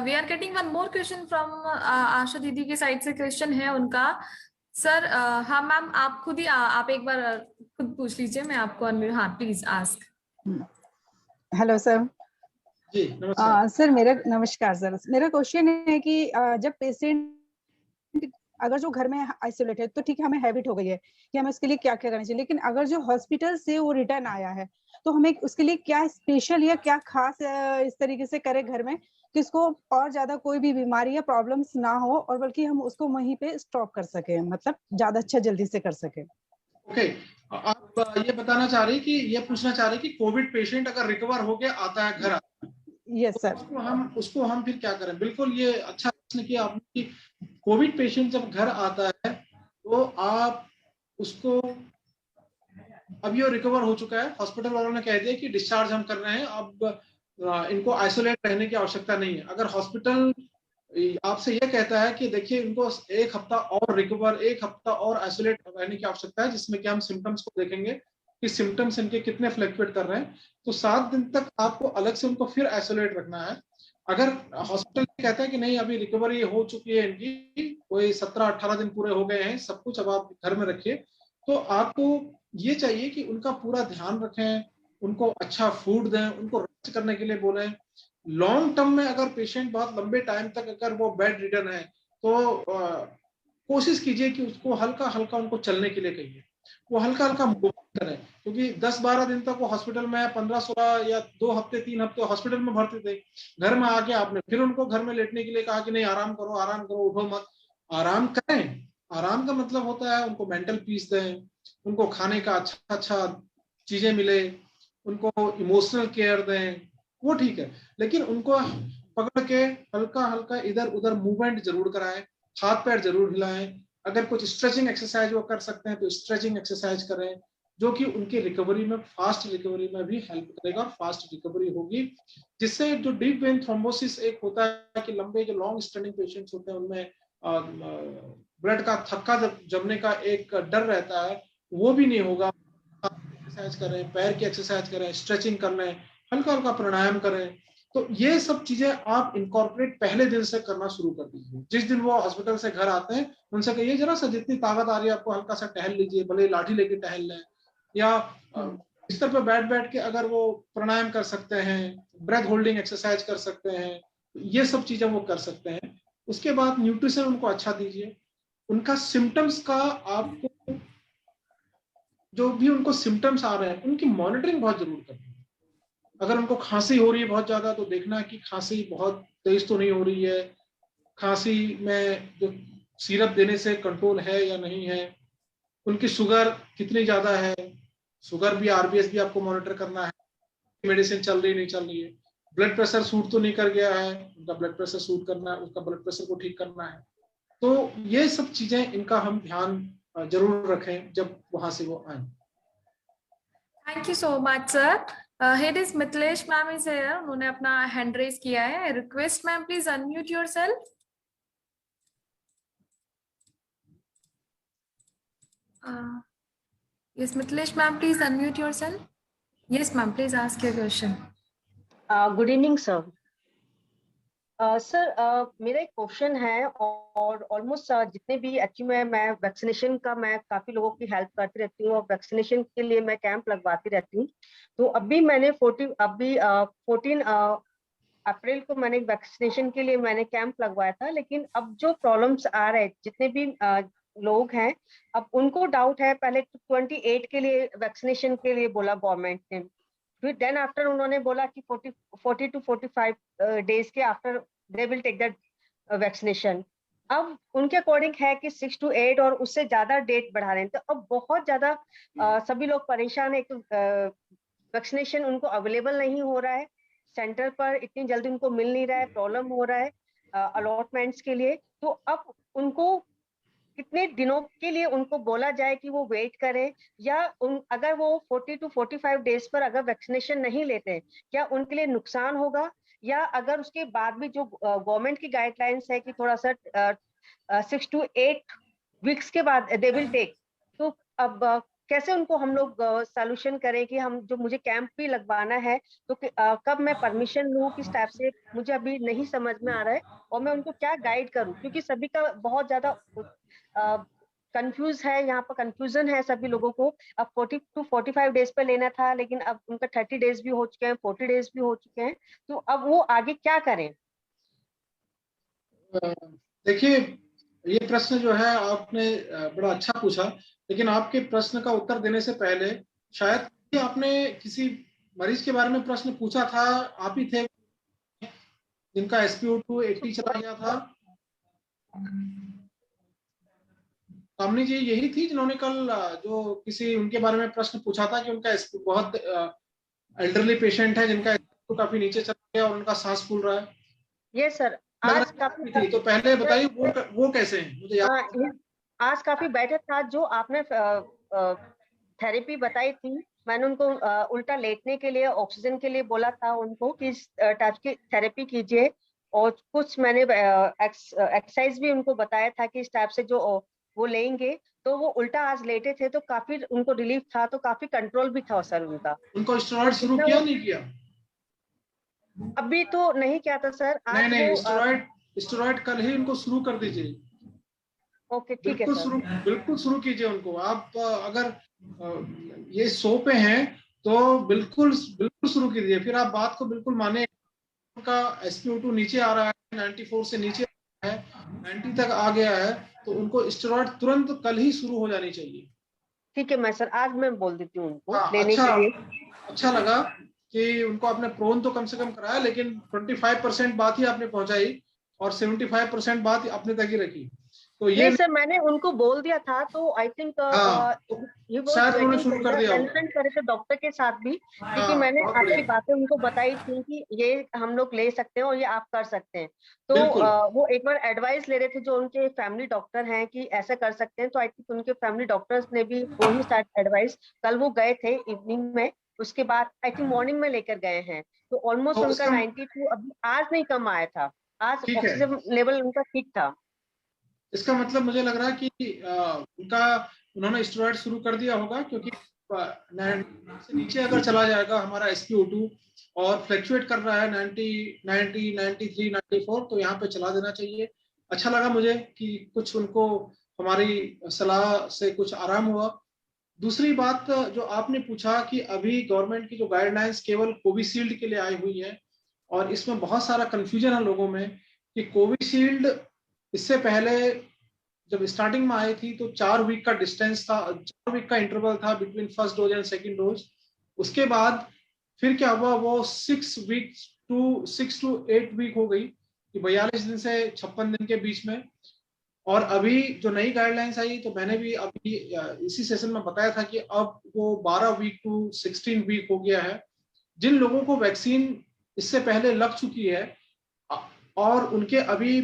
We are getting one more question from आशा दीदी की साइड से क्वेश्चन है उनका। सर हाँ मैम, आप खुद ही आप एक बार खुद पूछ लीजिए, मैं आपको हाँ प्लीज आस्क। Hello sir. जी नमस्कार। सर नमस्कार सर, मेरा क्वेश्चन है कि जब पेशेंट अगर जो घर में आइसोलेट है तो ठीक है, हमें हैबिट हो गई है कि हमें उसके लिए क्या क्या करना चाहिए, लेकिन अगर जो हॉस्पिटल से वो रिटर्न आया है तो हमें उसके लिए क्या स्पेशल या क्या खास इस तरीके से करे घर में कि उसको और ज्यादा कोई भी बीमारी या प्रॉब्लम्स ना हो, और बल्कि हम उसको वहीं पे स्टॉप कर सके, मतलब ज्यादा अच्छा जल्दी से कर सके। ओके, आप ये बताना चाह रही कि ये पूछना चाह रही कि कोविड पेशेंट अगर रिकवर होके आता है घर, यस सर, तो उसको हम फिर क्या करें। बिल्कुल, ये अच्छा प्रश्न किया आपने कि कोविड पेशेंट जब घर आता है तो आप उसको, अब ये रिकवर हो चुका है, हॉस्पिटल वालों ने कह दिया कि डिस्चार्ज हम कर रहे हैं, अब इनको आइसोलेट रहने की आवश्यकता नहीं है। अगर हॉस्पिटल आपसे ये कहता है कि देखिए इनको 1 हफ्ता और रिकवर, 1 हफ्ता और आइसोलेट रहने की आवश्यकता है, जिसमें कि हम सिम्टम्स को देखेंगे कि सिम्टम्स इनके कितने फ्लक्चुएट कर रहे हैं, तो 7 दिन तक आपको अलग से उनको फिर आइसोलेट रखना है। अगर हॉस्पिटल कहता है कि नहीं अभी रिकवरी हो चुकी है इनकी, कोई 17-18 दिन पूरे हो गए हैं, सब कुछ अब आप घर में रखिए, तो आपको ये चाहिए कि उनका पूरा ध्यान रखें, उनको अच्छा फूड दें, उनको रेस्ट करने के लिए बोलें। लॉन्ग टर्म में अगर पेशेंट बहुत लंबे टाइम तक अगर वो बेड रिडन है तो कोशिश कीजिए कि उसको हल्का हल्का उनको चलने के लिए कहिए, वो हल्का हल्का मूवमेंट करें, क्योंकि 10-12 दिन तक वो हॉस्पिटल में, 15-16 या 2 हफ्ते 3 हफ्ते हॉस्पिटल में भर्ती थे, घर में आके आपने फिर उनको घर में लेटने के लिए कहा कि नहीं आराम करो, उठो मत। आराम करें, आराम का मतलब होता है उनको मेंटल पीस दें, उनको खाने का अच्छा चीजें मिले, उनको इमोशनल केयर दें, वो ठीक है, लेकिन उनको पकड़ के हल्का हल्का इधर उधर मूवमेंट जरूर कराएं, हाथ पैर जरूर हिलाएं। अगर कुछ स्ट्रेचिंग एक्सरसाइज वो कर सकते हैं तो स्ट्रेचिंग एक्सरसाइज करें, जो कि उनकी रिकवरी में, फास्ट रिकवरी में भी हेल्प करेगा, फास्ट रिकवरी होगी। जिससे जो डीप वेन थ्रोम्बोसिस एक होता है कि लंबे जो लॉन्ग स्टैंडिंग पेशेंट्स होते हैं उनमें ब्लड का थक्का जमने का एक डर रहता है, वो भी नहीं होगा। एक्सरसाइज करें, पैर की एक्सरसाइज करें, स्ट्रेचिंग कर लें, हल्का हल्का प्राणायाम करें, तो ये सब चीजें आप इनकॉर्पोरेट पहले दिन से करना शुरू कर दीजिए। जिस दिन वो हॉस्पिटल से घर आते हैं उनसे कहिए जरा सा जितनी ताकत आ रही है आपको हल्का सा टहल लीजिए, भले लाठी लेके टहल लें, या बिस्तर पर बैठ बैठ के अगर वो प्राणायाम कर सकते हैं, ब्रेथ होल्डिंग एक्सरसाइज कर सकते हैं, ये सब चीजें वो कर सकते हैं। उसके बाद न्यूट्रिशन उनको अच्छा दीजिए। उनका सिम्टम्स का आपको जो भी उनको सिम्टम्स आ रहे हैं उनकी मॉनिटरिंग बहुत जरूर करनी है। अगर उनको खांसी हो रही है बहुत ज्यादा तो देखना है कि खांसी बहुत तेज तो नहीं हो रही है, खांसी में जो सिरप देने से कंट्रोल है या नहीं है, उनकी शुगर कितनी ज्यादा है, शुगर भी आरबीएस भी आपको मॉनिटर करना है, मेडिसिन चल रही नहीं चल रही है, ब्लड प्रेशर सूट तो नहीं कर गया है, उनका ब्लड प्रेशर सूट करना है, उसका ब्लड प्रेशर को ठीक करना है। तो ये सब चीजें इनका हम ध्यान जरूर रखें जब वहां से वो आए। Thank you so much sir. Here is Mithilesh ma'am is here, उन्होंने अपना हैंड रेज किया है। Request ma'am please unmute yourself. Yes Mithilesh ma'am please unmute yourself. Yes ma'am please ask your question. Good evening sir. Sir मेरा एक question है और almost जितने भी एक्चुअली मैं वैक्सीनेशन का मैं काफी लोगों की हेल्प करती रहती हूँ और वैक्सीनेशन के लिए मैं कैंप लगवाती रहती हूँ। तो अभी मैंने 14 अप्रैल को मैंने वैक्सीनेशन के लिए मैंने कैंप लगवाया था, लेकिन अब जो प्रॉब्लम्स आ रहे हैं जितने भी लोग हैं, अब उनको डाउट है। पहले 28 के लिए वैक्सीनेशन के लिए बोला गवर्नमेंट ने, फिर देन आफ्टर उन्होंने बोला कि 40 to 45 डेज के after they will take that vaccination. अब उनके अकॉर्डिंग है कि 6 to 8 और उससे ज्यादा डेट बढ़ा रहे हैं। तो अब बहुत ज्यादा सभी लोग परेशान है। वैक्सीनेशन उनको अवेलेबल नहीं हो रहा है सेंटर पर, इतनी जल्दी उनको मिल नहीं रहा है, प्रॉब्लम हो रहा है अलॉटमेंट्स के लिए। तो अब उनको कितने दिनों के लिए उनको बोला जाए कि वो वेट करें, या अगर वो 40 to 45 डेज पर अगर वैक्सीनेशन नहीं लेते हैं क्या उनके लिए नुकसान होगा, या अगर उसके बाद भी जो गवर्नमेंट की गाइडलाइंस है कि थोड़ा सा 6 to 8 वीक्स के बाद दे विल टेक। तो अब कैसे उनको हम लोग सॉल्यूशन करें कि हम जो मुझे कैंप भी लगवाना है तो कब मैं परमिशन लूं, किस टाइप से, मुझे अभी नहीं समझ में आ रहा है और मैं उनको क्या गाइड करूं, क्योंकि सभी का बहुत ज्यादा कंफ्यूज है, यहाँ पर कंफ्यूजन है सभी लोगों को। अब 40 to 45 डेज पे लेना था, लेकिन अब उनका 30 डेज भी हो चुके हैं, 40 डेज भी हो चुके हैं। तो अब वो आगे क्या करें? देखिए ये प्रश्न जो है आपने बड़ा अच्छा पूछा, लेकिन आपके प्रश्न का उत्तर देने से पहले शायद आपने किसी मरीज के बारे में प्रश्न पूछा था, आप ही थे जिनका SpO2 80 चला गया था। कामनी जी यही थी जिन्होंने कल जो किसी उनके बारे में प्रश्न पूछा था कि उनका बहुत एल्डरली पेशेंट है जिनका SpO2 काफी नीचे चला गया और उनका सांस फूल रहा है। यस सर, आज काफी थी, तो पहले बताइए वो कैसे हैं, मुझे याद। आज काफी बेटर था जो आपने थेरेपी बताई थी। मैंने उनको उल्टा लेटने के लिए, ऑक्सीजन के लिए बोला था उनको कि इस टाइप की थेरेपी कीजिए, और कुछ मैंने एक्सरसाइज भी उनको बताया था कि इस टाइप से जो वो लेंगे तो वो उल्टा आज लेटे थे तो काफी उनको रिलीफ था, तो काफी कंट्रोल भी था सर उनका। उनको स्टेरॉइड शुरू किया नहीं किया? अभी तो नहीं किया था सर। आज नहीं, स्टेरॉइड कल ही उनको शुरू कर दीजिए। ओके ठीक है सर, बिल्कुल शुरू कीजिए उनको। आप अगर ये 100 पे हैं तो बिल्कुल शुरू कीजिए। फिर आप बात को बिल्कुल माने, उनका SpO2 नीचे आ रहा है, 94 से नीचे है, 90 तक आ गया है, तो उनको स्टेरॉइड तुरंत कल ही शुरू हो जानी चाहिए। ठीक है मैं सर आज मैं बोल देती हूँ उनको लेने के लिए। अच्छा लगा कि उनको आपने प्रोन तो कम से कम कराया, लेकिन 25% बात ही आपने पहुंचाई और 75% बात अपने तक ही रखी। तो ये नहीं सर मैंने उनको बोल दिया था, तो आई थिंक ये कंसल्ट करे थे डॉक्टर के साथ भी, क्योंकि मैंने आपकी बातें उनको बताई थी कि ये हम लोग ले सकते हैं और ये आप कर सकते हैं। तो वो एक बार एडवाइस ले रहे थे जो उनके फैमिली डॉक्टर हैं कि ऐसा कर सकते हैं, तो आई थिंक उनके फैमिली डॉक्टर्स ने भी वही साथ एडवाइस, कल वो गए थे इवनिंग में, उसके बाद आई थिंक मॉर्निंग में लेकर गए हैं। तो ऑलमोस्ट उनका 92 अभी आज नहीं कम आया था, आज ऑक्सीजन लेवल उनका ठीक था। इसका मतलब मुझे लग रहा है कि उनका उन्होंने स्टेरॉइड शुरू कर दिया होगा, क्योंकि से नीचे अगर चला जाएगा हमारा SpO2 और फ्लक्चुएट कर रहा है 90, 93, 94, तो यहाँ पे चला देना चाहिए। अच्छा लगा मुझे कि कुछ उनको हमारी सलाह से कुछ आराम हुआ। दूसरी बात जो आपने पूछा कि अभी गवर्नमेंट की जो गाइडलाइंस केवल कोविशील्ड के लिए आई हुई है, और इसमें बहुत सारा कंफ्यूजन है लोगों में कि कोविशील्ड इससे पहले जब स्टार्टिंग में आई थी तो 4 वीक का डिस्टेंस था, 4 वीक का इंटरवल था between first dose and second dose. उसके बाद फिर क्या हुआ, वो 6 to 8 वीक हो गई, कि 42 दिन से 56 दिन के बीच में। और अभी जो नई गाइडलाइंस आई, तो मैंने भी अभी इसी सेशन में बताया था कि अब वो 12 वीक to 16 वीक हो गया है। जिन लोगों को वैक्सीन इससे पहले लग चुकी है और उनके अभी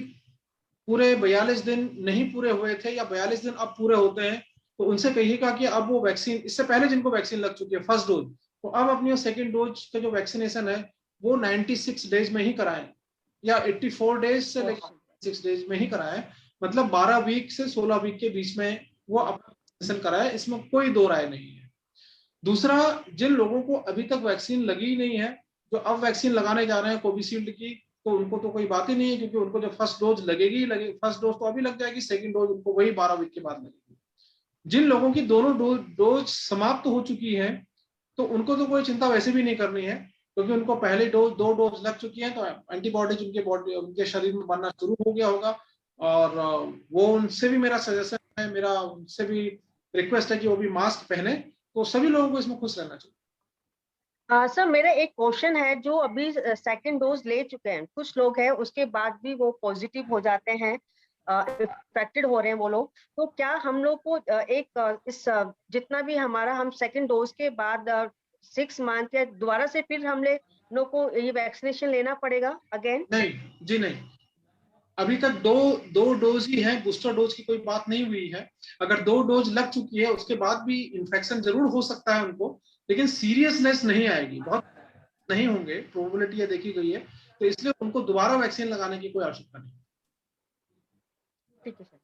पूरे 42 दिन नहीं पूरे हुए थे या 42 दिन अब पूरे होते हैं, तो उनसे कहिएगा कि अब वो वैक्सीन, इससे पहले जिनको वैक्सीन लग चुकी है फर्स्ट डोज, तो अब अपनी सेकंड डोज का जो वैक्सीनेशन है वो 96 डेज में ही कराएं, या 84 डेज से लेकर 6 डेज में ही कराएं। मतलब 12 वीक से 16 वीक के बीच में वो अपना वैक्सीनेशन कराएं, इसमें कोई दो राय नहीं है। दूसरा, जिन लोगों को अभी तक वैक्सीन लगी नहीं है, जो अब वैक्सीन लगाने जा रहे हैं कोविशील्ड की, तो उनको तो कोई बात ही नहीं है, क्योंकि उनको जो फर्स्ट डोज लगेगी फर्स्ट डोज तो अभी लग जाएगी, सेकंड डोज उनको वही 12 वीक के बाद लगेगी। जिन लोगों की दोनों डोज समाप्त हो चुकी है, तो उनको तो कोई चिंता वैसे भी नहीं करनी है, क्योंकि उनको पहले दो डोज लग चुकी है, तो एंटीबॉडीज उनके शरीर में बनना शुरू हो गया होगा। और वो उनसे भी मेरा सजेशन है, मेरा उनसे भी रिक्वेस्ट है कि वो भी मास्क पहने। तो सभी लोगों को इसमें खुश रहना चाहिए। सर मेरा एक क्वेश्चन है, जो अभी सेकंड डोज ले चुके हैं कुछ लोग हैं, उसके बाद भी वो पॉजिटिव हो जाते हैं, इन्फेक्टेड हो रहे हैं वो लोग, तो क्या हम लोग को इस जितना भी हमारा हम सेकंड डोज के बाद 6 मंथ या दोबारा से फिर हम लोग को ये वैक्सीनेशन लेना पड़ेगा अगेन? नहीं जी, नहीं, अभी तक दो डोज ही है, बूस्टर डोज की कोई बात नहीं हुई है। अगर 2 डोज लग चुकी है उसके बाद भी इन्फेक्शन जरूर हो सकता है उनको, लेकिन सीरियसनेस नहीं आएगी, बहुत नहीं होंगे, प्रोबेबिलिटी देखी गई है, तो इसलिए उनको दोबारा वैक्सीन लगाने की कोई आवश्यकता नहीं। ठीक है sir,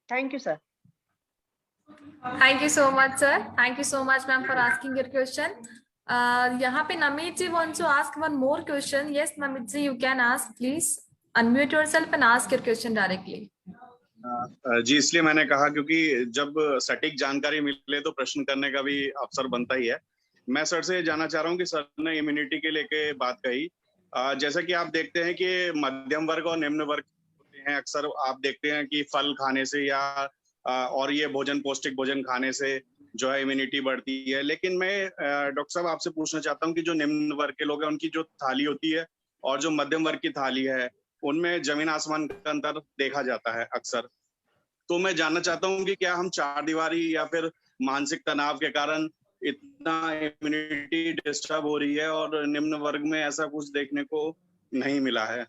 thank you sir. Thank you so much sir, thank you so much ma'am for asking your question. यहाँ पे Namit ji want to ask one more question. Yes Namit ji, you can ask, please unmute yourself and ask your question directly. जी, इसलिए मैंने कहा क्योंकि जब सटीक जानकारी मिले तो प्रश्न करने का भी अवसर बनता ही है। मैं सर से जानना चाह रहा हूँ कि सर ने इम्यूनिटी के लेके बात कही, जैसा कि आप देखते हैं कि मध्यम वर्ग और निम्न वर्ग होते हैं, अक्सर आप देखते हैं कि फल खाने से या और ये पौष्टिक भोजन खाने से जो है इम्यूनिटी बढ़ती है। लेकिन मैं डॉक्टर साहब आपसे पूछना चाहता हूँ कि जो निम्न वर्ग के लोग हैं उनकी जो थाली होती है और जो मध्यम वर्ग की थाली है, उनमें जमीन आसमान का अंतर देखा जाता है अक्सर। तो मैं जानना चाहता हूँ कि क्या हम चारदीवारी या फिर मानसिक तनाव के कारण इतना इम्यूनिटी डिस्टर्ब हो रही है और निम्न वर्ग में ऐसा कुछ देखने को नहीं मिला है।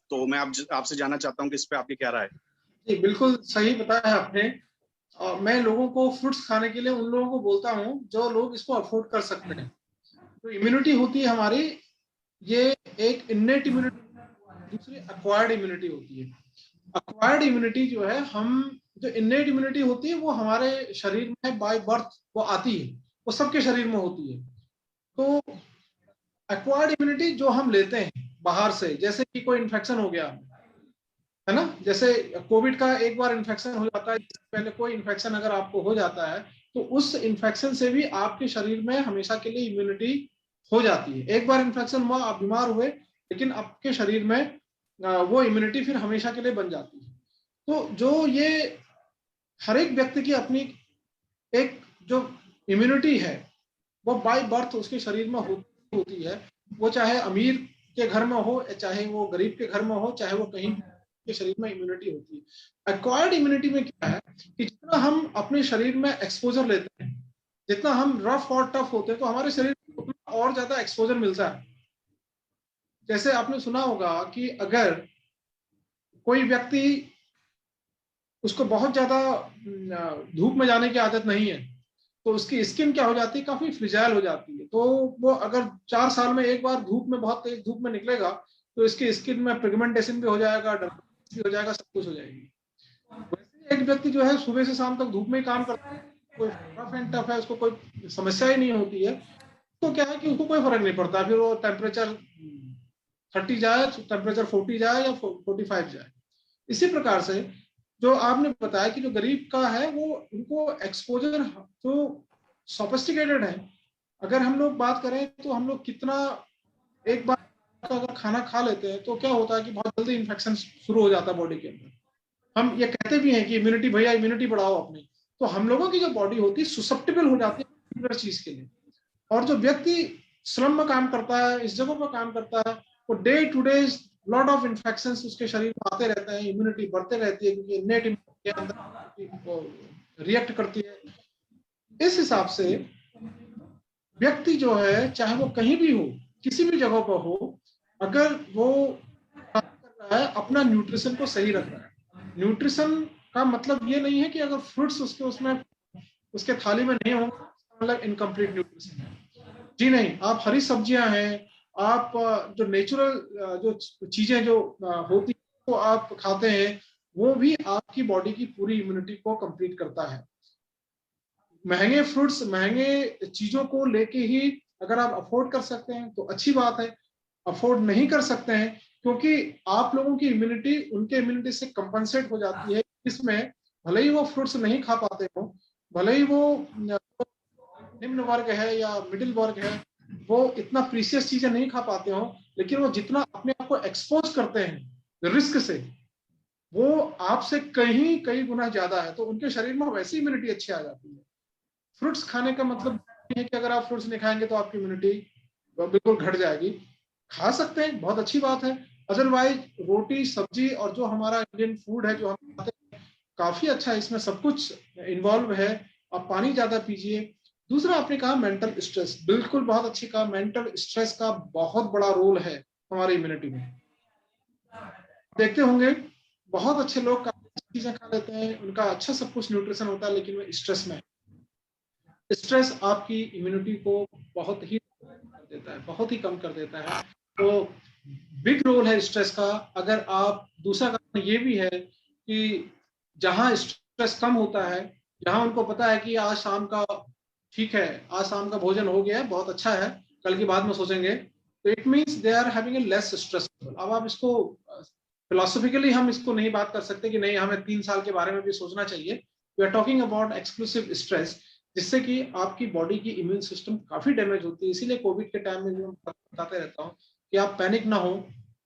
तो मैं आपसे जानना चाहता हूँ कि इस पे आपकी क्या राय है? जी, बिल्कुल सही बताया आपने। और मैं लोगों को फ्रूट्स खाने के लिए उन लोगों को बोलता हूँ जो लोग इसको अफोर्ड कर सकते हैं। तो इम्यूनिटी होती है हमारी, ये एक इन्नेट इम्यूनिटी, दूसरी एक्वायर्ड इम्यूनिटी होती है। एक्वायर्ड इम्यूनिटी जो है, हम जो इन्नेट इम्यूनिटी होती है वो हमारे शरीर में बाय बर्थ वो आती है, वो सबके शरीर में होती है। तो एक्वायर्ड इम्यूनिटी जो हम लेते हैं बाहर से, जैसे कि कोई इन्फेक्शन हो गया है ना, जैसे कोविड का एक बार इन्फेक्शन हो जाता है, पहले कोई इन्फेक्शन अगर आपको हो जाता है तो उस इन्फेक्शन से भी आपके शरीर में हमेशा के लिए इम्यूनिटी हो जाती है। एक बार इन्फेक्शन हुआ, आप बीमार हुए, लेकिन आपके शरीर में वो इम्यूनिटी फिर हमेशा के लिए बन जाती है। तो जो ये हर एक व्यक्ति की अपनी एक जो इम्यूनिटी है वो बाय बर्थ उसके शरीर में होती है, वो चाहे अमीर के घर में हो, चाहे वो गरीब के घर में हो, चाहे वो कहीं के शरीर में इम्यूनिटी होती है। एक्वायर्ड इम्यूनिटी में क्या है कि जितना हम अपने शरीर में एक्सपोजर लेते हैं, जितना हम रफ और टफ होते हैं, तो हमारे शरीर में उतना और ज्यादा एक्सपोजर मिलता है। जैसे आपने सुना होगा कि अगर कोई व्यक्ति, उसको बहुत ज्यादा धूप में जाने की आदत नहीं है, तो उसकी स्किन क्या हो जाती है, काफी फ्रिजाइल हो जाती है। तो वो अगर 4 साल में एक बार धूप में, बहुत तेज धूप में निकलेगा, तो इसकी स्किन में पिगमेंटेशन भी हो जाएगा, डर्माटाइटिस भी हो जाएगा, सब कुछ हो जाएगी। वैसे एक व्यक्ति जो है सुबह से शाम तक धूप में ही काम करता है, कोई रफ एंड टफ है, उसको कोई समस्या ही नहीं होती है, तो क्या है कि उसको कोई फर्क नहीं पड़ता, फिर वो टेम्परेचर 30 जाए, टेम्परेचर 40 जाए या 45 जाए। इसी प्रकार से जो आपने बताया कि जो गरीब का है वो उनको एक्सपोजर जो सोफिस्टिकेटेड है, अगर हम लोग बात करें तो हम लोग कितना, एक बार अगर खाना खा लेते हैं तो क्या होता है कि बहुत जल्दी इन्फेक्शन शुरू हो जाता है बॉडी के अंदर। हम ये कहते भी हैं कि इम्यूनिटी, भैया इम्यूनिटी बढ़ाओ अपनी, तो हम लोगों की जो बॉडी होती है ससेप्टेबल हो जाती है चीज के लिए। और जो व्यक्ति स्लम में काम करता है, इस जगह पर काम करता है, वो day to day lot of infections उसके शरीर में आते रहते हैं, इम्यूनिटी बढ़ते रहती है क्योंकि नेट इम्यूनिटी के अंदर रिएक्ट करती है। इस हिसाब से व्यक्ति जो है चाहे वो कहीं भी हो, किसी भी जगह पर हो, अगर वो कर रहा है अपना न्यूट्रिशन को सही रख रहा है। न्यूट्रिशन का मतलब ये नहीं है कि अगर फ्रूट्स उसके उसमें उसके थाली में नहीं होंगे मतलब इनकम्प्लीट न्यूट्रिशन है, जी नहीं। आप हरी सब्जियां हैं, आप जो नेचुरल जो चीजें जो होती है वो आप खाते हैं, वो भी आपकी बॉडी की पूरी इम्यूनिटी को कंप्लीट करता है। महंगे फ्रूट्स, महंगे चीजों को लेके ही अगर आप अफोर्ड कर सकते हैं तो अच्छी बात है, अफोर्ड नहीं कर सकते हैं क्योंकि आप लोगों की इम्यूनिटी उनके इम्यूनिटी से कंपनसेट हो जाती है, इसमें भले ही वो फ्रूट्स नहीं खा पाते हो, भले ही वो निम्न वर्ग है या मिडिल वर्ग है, वो इतना प्रीशियस चीजें नहीं खा पाते हो, लेकिन वो जितना अपने आप को एक्सपोज करते हैं रिस्क से, वो आपसे कई गुना ज्यादा है, तो उनके शरीर में वैसी इम्यूनिटी अच्छी आ जाती है। फ्रूट्स खाने का मतलब नहीं है कि अगर आप फ्रूट्स नहीं खाएंगे तो आपकी इम्यूनिटी बिल्कुल घट जाएगी। खा सकते हैं, बहुत अच्छी बात है। अदरवाइज रोटी सब्जी और जो हमारा इंडियन फूड है जो हम खाते हैं काफी अच्छा है, इसमें सब कुछ इन्वॉल्व है। आप पानी ज्यादा पीजिए। दूसरा आपने कहा मेंटल स्ट्रेस, बिल्कुल बहुत अच्छी कहा। मेंटल स्ट्रेस का बहुत बड़ा रोल है हमारी इम्यूनिटी में। देखते होंगे बहुत अच्छे लोग काफी चीजें खा लेते हैं, उनका अच्छा सब कुछ न्यूट्रिशन होता है, लेकिन वो स्ट्रेस में, स्ट्रेस आपकी इम्यूनिटी को बहुत ही कर देता है, बहुत ही कम कर देता है। तो बिग रोल है स्ट्रेस का। अगर आप, दूसरा कारण ये भी है कि जहां स्ट्रेस कम होता है, जहां उनको पता है कि आज शाम का ठीक है, आज शाम का भोजन हो गया है, बहुत अच्छा है, कल की बाद में सोचेंगे, तो it means they are having a less stress. अब आप इसको फिलोसॉफिकली हम इसको नहीं बात कर सकते कि नहीं हमें 3 साल के बारे में भी सोचना चाहिए। We are talking about exclusive stress, जिससे कि आपकी बॉडी की इम्यून सिस्टम काफी डैमेज होती है। इसीलिए कोविड के टाइम में भी मैं बताते रहता हूँ कि आप पैनिक ना हो।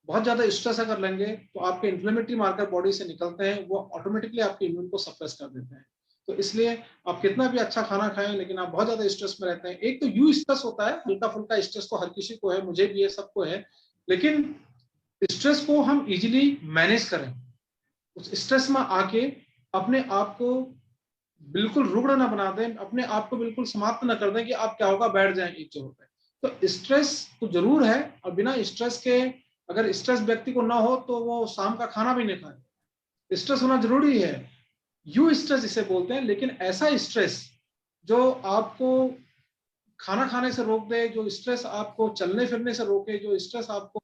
बहुत ज्यादा स्ट्रेस अगर लेंगे तो आपके इन्फ्लेमेटरी मार्कर बॉडी से निकलते हैं, वो ऑटोमेटिकली आपके इम्यून को सप्रेस कर देते हैं। तो इसलिए आप कितना भी अच्छा खाना खाएं, लेकिन आप बहुत ज्यादा स्ट्रेस में रहते हैं, एक तो यू स्ट्रेस होता है, हल्का फुल्का स्ट्रेस तो हर किसी को है, मुझे भी है, सबको है, लेकिन स्ट्रेस को हम इजीली मैनेज करें, उस स्ट्रेस में आके अपने आप को बिल्कुल रुग्ण ना बना दें, अपने आप को बिल्कुल समाप्त ना कर दें कि आप क्या होगा बैठ जाएं एक जगह पे। तो स्ट्रेस तो जरूर है, और बिना स्ट्रेस के, अगर स्ट्रेस व्यक्ति को ना हो तो वो शाम का खाना भी नहीं खाए। स्ट्रेस होना जरूरी है, यू स्ट्रेस इसे बोलते हैं, लेकिन ऐसा स्ट्रेस जो आपको खाना खाने से रोक दे, जो स्ट्रेस आपको चलने फिरने से रोके, जो स्ट्रेस आपको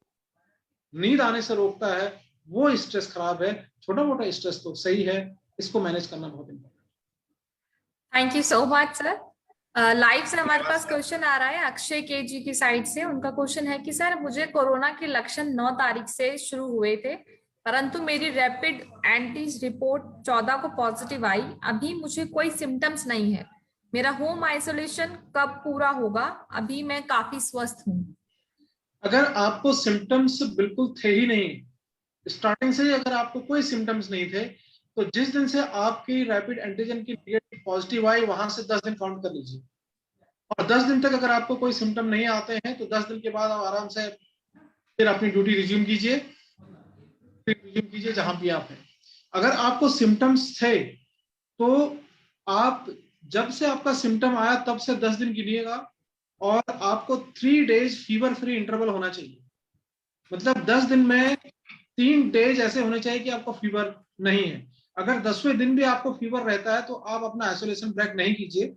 नींद आने से रोकता है, वो स्ट्रेस खराब है। छोटा मोटा स्ट्रेस तो सही है, इसको मैनेज करना बहुत important. Thank you so much sir. Live से हमारे पास क्वेश्चन आ रहा है अक्षय के जी की साइड से। उनका क्वेश्चन है कि सर मुझे कोरोना के लक्षण 9 तारीख से शुरू हुए थे, परंतु मेरी रैपिड एंटीज रिपोर्ट 14 को पॉजिटिव आई। अभी मुझे कोई सिम्टम्स नहीं है। मेरा होम आइसोलेशन कब पूरा होगा? अभी मैं काफी स्वस्थ हूँ। अगर आपको सिम्टम्स बिल्कुल थे ही नहीं, स्टार्टिंग से अगर आपको कोई सिम्टम्स नहीं थे, तो जिस दिन से आपकी रैपिड एंटीजन की नेगेटिव पॉजिटिव आई, वहां से 10 दिन काउंट कर लीजिए। और 10 दिन तक अगर आपको कोई सिम्टम नहीं आते हैं तो 10 दिन के बाद आप आराम से फिर अपनी ड्यूटी रिज्यूम कीजिए, जहां भी आप हैं। अगर आपको सिम्टम्स थे तो आप, जब से आपका सिम्टम आया तब से 10 दिन गिनिएगा, और आपको 3 डेज फीवर फ्री इंटरवल होना चाहिए। मतलब 10 दिन में 3 डेज ऐसे होने चाहिए कि आपको फीवर नहीं है। अगर 10वें दिन भी आपको फीवर रहता है तो आप अपना आइसोलेशन ब्रेक नहीं कीजिए।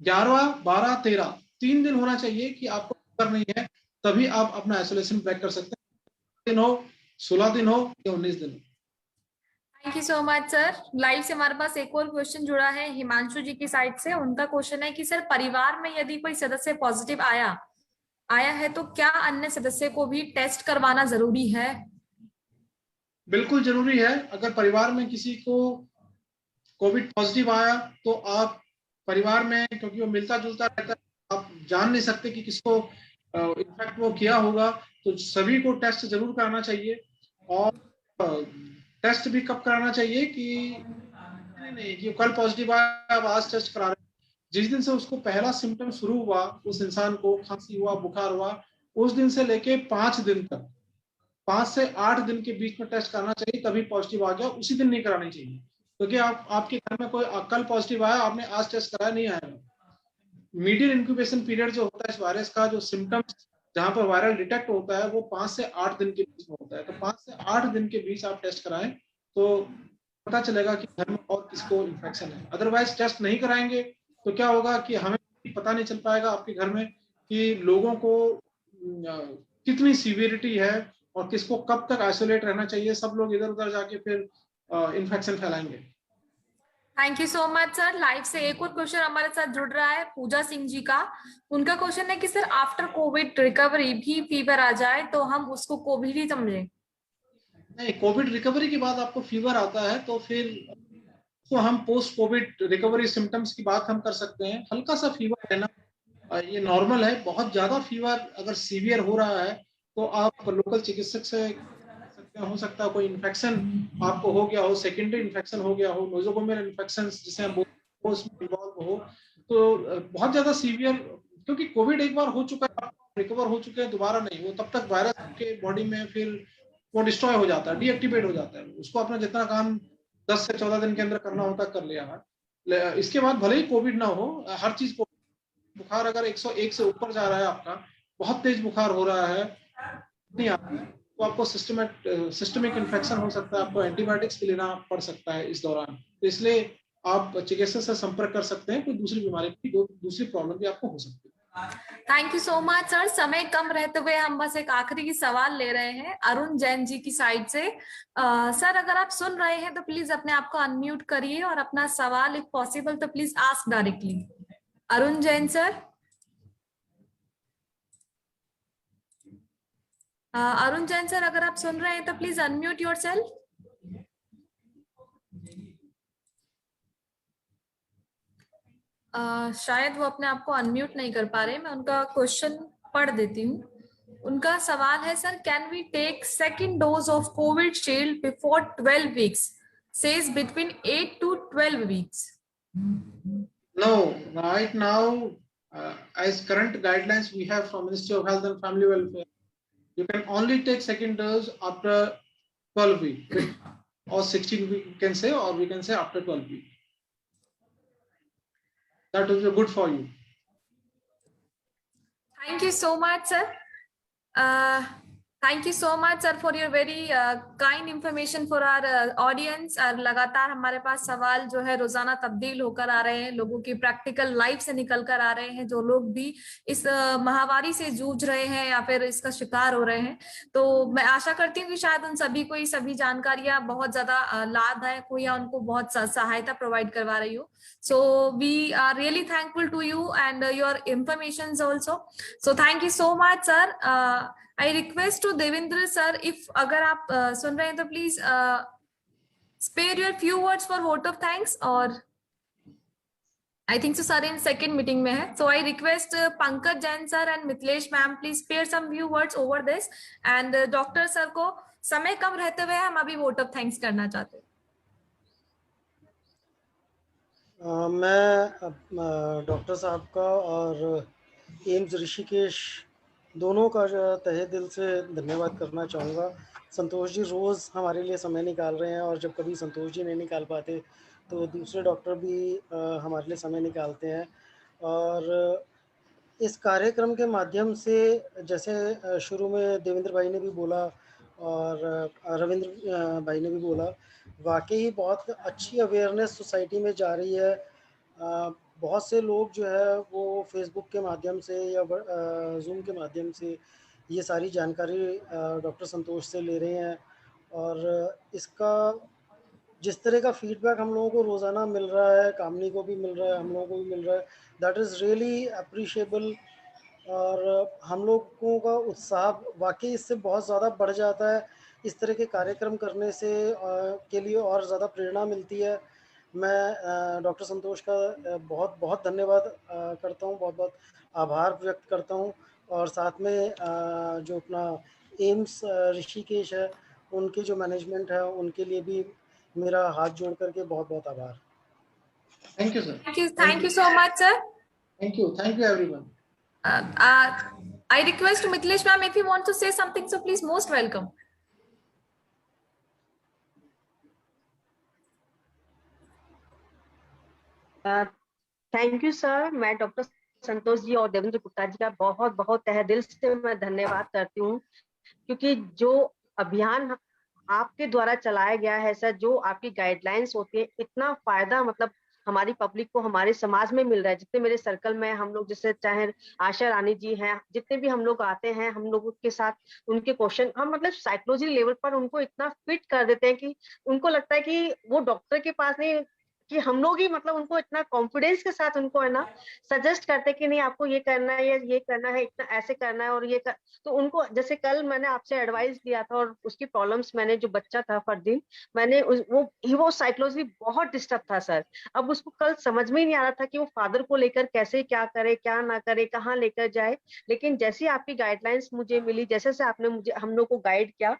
11, 12, 13 3 दिन होना चाहिए कि आपको फीवर नहीं है, तभी आप अपना आइसोलेशन ब्रेक कर सकते हैं। दिन हो, 16 दिन हो या 19 दिन हो। Thank you so much sir. Live से हमारे पास एक और क्वेश्चन जुड़ा है हिमांशु जी की साइड से। उनका क्वेश्चन है कि सर परिवार में यदि कोई सदस्य पॉजिटिव आया है तो क्या अन्य सदस्य को भी टेस्ट करवाना जरूरी है? बिल्कुल जरूरी है। अगर परिवार में किसी को कोविड पॉजिटिव आया तो आप परिवार में, क्योंकि वो मिलता जुलता रहता है, आप जान नहीं सकते कि किसको इन्फेक्ट वो किया होगा, तो सभी को टेस्ट जरूर कराना चाहिए। और टेस्ट भी कब कराना चाहिए कि नहीं कि कल पॉजिटिव आया अब आज टेस्ट करा रहे। जिस दिन से उसको पहला सिम्टम शुरू हुआ, उस इंसान को खांसी हुआ, बुखार हुआ, उस दिन से लेके 5 दिन तक, 5 से 8 दिन के बीच में टेस्ट कराना चाहिए। तभी पॉजिटिव आ गया उसी दिन नहीं करानी चाहिए, क्योंकि आपके घर में कोई कल पॉजिटिव आया, आपने आज टेस्ट कराया, नहीं आया। मीडियम इंक्यूबेशन पीरियड जो होता है इस वायरस का, जो सिम्टम्स जहां पर वायरल डिटेक्ट होता है, वो 5 से 8 दिन के बीच में होता है। तो 5 से 8 दिन के बीच आप टेस्ट कराएं तो पता चलेगा कि घर में और किसको इन्फेक्शन है। अदरवाइज टेस्ट नहीं कराएंगे तो क्या होगा कि हमें पता नहीं चल पाएगा आपके घर में कि लोगों को कितनी सीवियरिटी है और किसको कब तक आइसोलेट रहना चाहिए। सब लोग इधर उधर जाके फिर इन्फेक्शन फैलाएंगे। Thank you so much sir. Live से एक और क्वेश्चन हमारे साथ जुड़ रहा है पूजा सिंह जी का। उनका क्वेश्चन है कि सर आफ्टर कोविड रिकवरी भी फीवर आ जाए तो हम उसको कोविड ही समझें? नहीं, कोविड रिकवरी के बाद आपको फीवर आता है तो फिर तो हम पोस्ट कोविड रिकवरी सिम्टम्स की बात हम कर सकते हैं। हल्का सा फीवर है ना, ये नॉर्मल है। बहुत ज्यादा फीवर अगर सीवियर हो रहा है तो आप लोकल चिकित्सक से सकते हैं। हो सकता है कोई इन्फेक्शन आपको हो गया हो, सेकेंडरी इन्फेक्शन हो गया हो, नोजोकोमियल इन्फेक्शन जिसे हम बोलते हैं उसमें इन्वॉल्व हो। तो बहुत ज्यादा सीवियर, क्योंकि कोविड एक बार हो चुका है, रिकवर हो चुके हैं, दोबारा नहीं। वो तब तक वायरस के बॉडी में फिर वो डिस्ट्रॉय हो जाता है, डीएक्टिवेट हो जाता है। उसको अपना जितना काम 10 से 14 दिन के अंदर करना होता कर लिया है। इसके बाद भले ही कोविड ना हो, हर चीज को, बुखार अगर 101 से ऊपर जा रहा है, आपका बहुत तेज बुखार हो रहा है, नहीं आता है, तो आपको सिस्टमिक इन्फेक्शन हो सकता है, आपको एंटीबायोटिक्स भी लेना पड़ सकता है इस दौरान। तो इसलिए आप चिकित्सक से संपर्क कर सकते हैं। कोई दूसरी बीमारी की दूसरी प्रॉब्लम भी आपको हो सकती है। Thank you so much sir. समय कम रहते हुए हम बस एक आखिरी सवाल ले रहे हैं अरुण जैन जी की साइड से। सर अगर आप सुन रहे हैं तो प्लीज अपने आप को अनम्यूट करिए और अपना सवाल इफ पॉसिबल तो please ask directly. Arun Jain sir. Arun Jain sir अगर आप सुन रहे हैं तो प्लीज अनम्यूट योरसेल्फ। शायद वो अपने आप को अनम्यूट नहीं कर पा रहे। मैं उनका क्वेश्चन पढ़ देती हूँ। उनका सवाल है sir, can we take second dose of Covishield before 12 weeks, says between 8 to 12 weeks? No, right now, as current guidelines we have from Ministry of Health and Family Welfare, you can only take second dose after 12 weeks or 16 weeks, we can say, or we can say after 12 weeks. That will be good for you. Thank you so much, sir. Thank you so much, sir, for your very kind information for our audience. और लगातार हमारे पास सवाल जो है रोजाना तब्दील होकर आ रहे हैं, लोगों की प्रैक्टिकल लाइफ से निकल कर आ रहे हैं, जो लोग भी इस महामारी से जूझ रहे हैं या फिर इसका शिकार हो रहे हैं। तो मैं आशा करती हूँ कि शायद उन सभी को ये सभी जानकारियां बहुत ज्यादा लाभदायक हो या उनको बहुत सहायता प्रोवाइड करवा रही हो। So we are really thankful to you and your informations also. So thank you so much, sir. I request to Devendra sir, if अगर आप सुन रहे हैं तो please spare your few words for vote of thanks, और I think so sir in second meeting में है. So I request Pankaj Jain sir and Mithilesh ma'am, please spare some few words over this. And doctor sir को समय कम रहते हुए हम अभी vote of thanks करना चाहते हैं। मैं डॉक्टर साहब का और एम्स ऋषिकेश दोनों का तहे दिल से धन्यवाद करना चाहूँगा। संतोष जी रोज़ हमारे लिए समय निकाल रहे हैं, और जब कभी संतोष जी नहीं निकाल पाते तो दूसरे डॉक्टर भी हमारे लिए समय निकालते हैं। और इस कार्यक्रम के माध्यम से, जैसे शुरू में देवेंद्र भाई ने भी बोला और रविंद्र भाई ने भी बोला, वाकई बहुत अच्छी अवेयरनेस सोसाइटी में जा रही है। बहुत से लोग जो है वो फेसबुक के माध्यम से या जूम के माध्यम से ये सारी जानकारी डॉक्टर संतोष से ले रहे हैं। और इसका जिस तरह का फीडबैक हम लोगों को रोज़ाना मिल रहा है, कामनी को भी मिल रहा है, हम लोगों को भी मिल रहा है, दैट इज़ रियली अप्रिशिएबल। और हम लोगों का उत्साह वाकई इससे बहुत ज़्यादा बढ़ जाता है। इस तरह के कार्यक्रम करने से के लिए और ज़्यादा प्रेरणा मिलती है। मैं डॉक्टर संतोष का बहुत बहुत धन्यवाद करता हूँ, बहुत बहुत आभार व्यक्त करता हूँ। और साथ में जो अपना एम्स ऋषिकेश है, उनके जो मैनेजमेंट है, उनके लिए भी मेरा हाथ जोड़ करके बहुत बहुत आभार। Thank you sir. Thank you so much, sir. Thank you everyone. I request Mithilesh ma'am, if you want to say something, so please, most welcome. Thank you sir. मैं डॉक्टर संतोष जी और देवेंद्र गुप्ता जी का बहुत बहुत तहे दिल से मैं धन्यवाद करती हूँ, क्योंकि जो अभियान आपके द्वारा चलाया गया है सर, जो आपकी गाइडलाइंस होती है, इतना फायदा मतलब हमारी पब्लिक को, हमारे समाज में मिल रहा है। जितने मेरे सर्कल में हम लोग, जैसे चाहे आशा रानी जी हैं, जितने भी हम लोग आते हैं, हम लोगों के साथ उनके क्वेश्चन हम मतलब साइकोलॉजी लेवल पर उनको इतना फिट कर देते हैं कि उनको लगता है कि वो डॉक्टर के पास नहीं, कि हम लोग ही मतलब उनको इतना कॉन्फिडेंस के साथ उनको है ना सजेस्ट करते हैं कि नहीं आपको ये करना है, ये करना है, इतना ऐसे करना है और ये कर। तो उनको, जैसे कल मैंने आपसे एडवाइस लिया था और उसकी प्रॉब्लम्स, मैंने जो बच्चा था फरदीन, मैंने वो साइकोलॉजी बहुत डिस्टर्ब था सर। अब उसको कल समझ में ही नहीं आ रहा था कि वो फादर को लेकर कैसे क्या करे, क्या ना करे, कहाँ लेकर जाए। लेकिन जैसी आपकी गाइडलाइंस मुझे मिली, जैसे से आपने मुझे हम लोग को गाइड किया,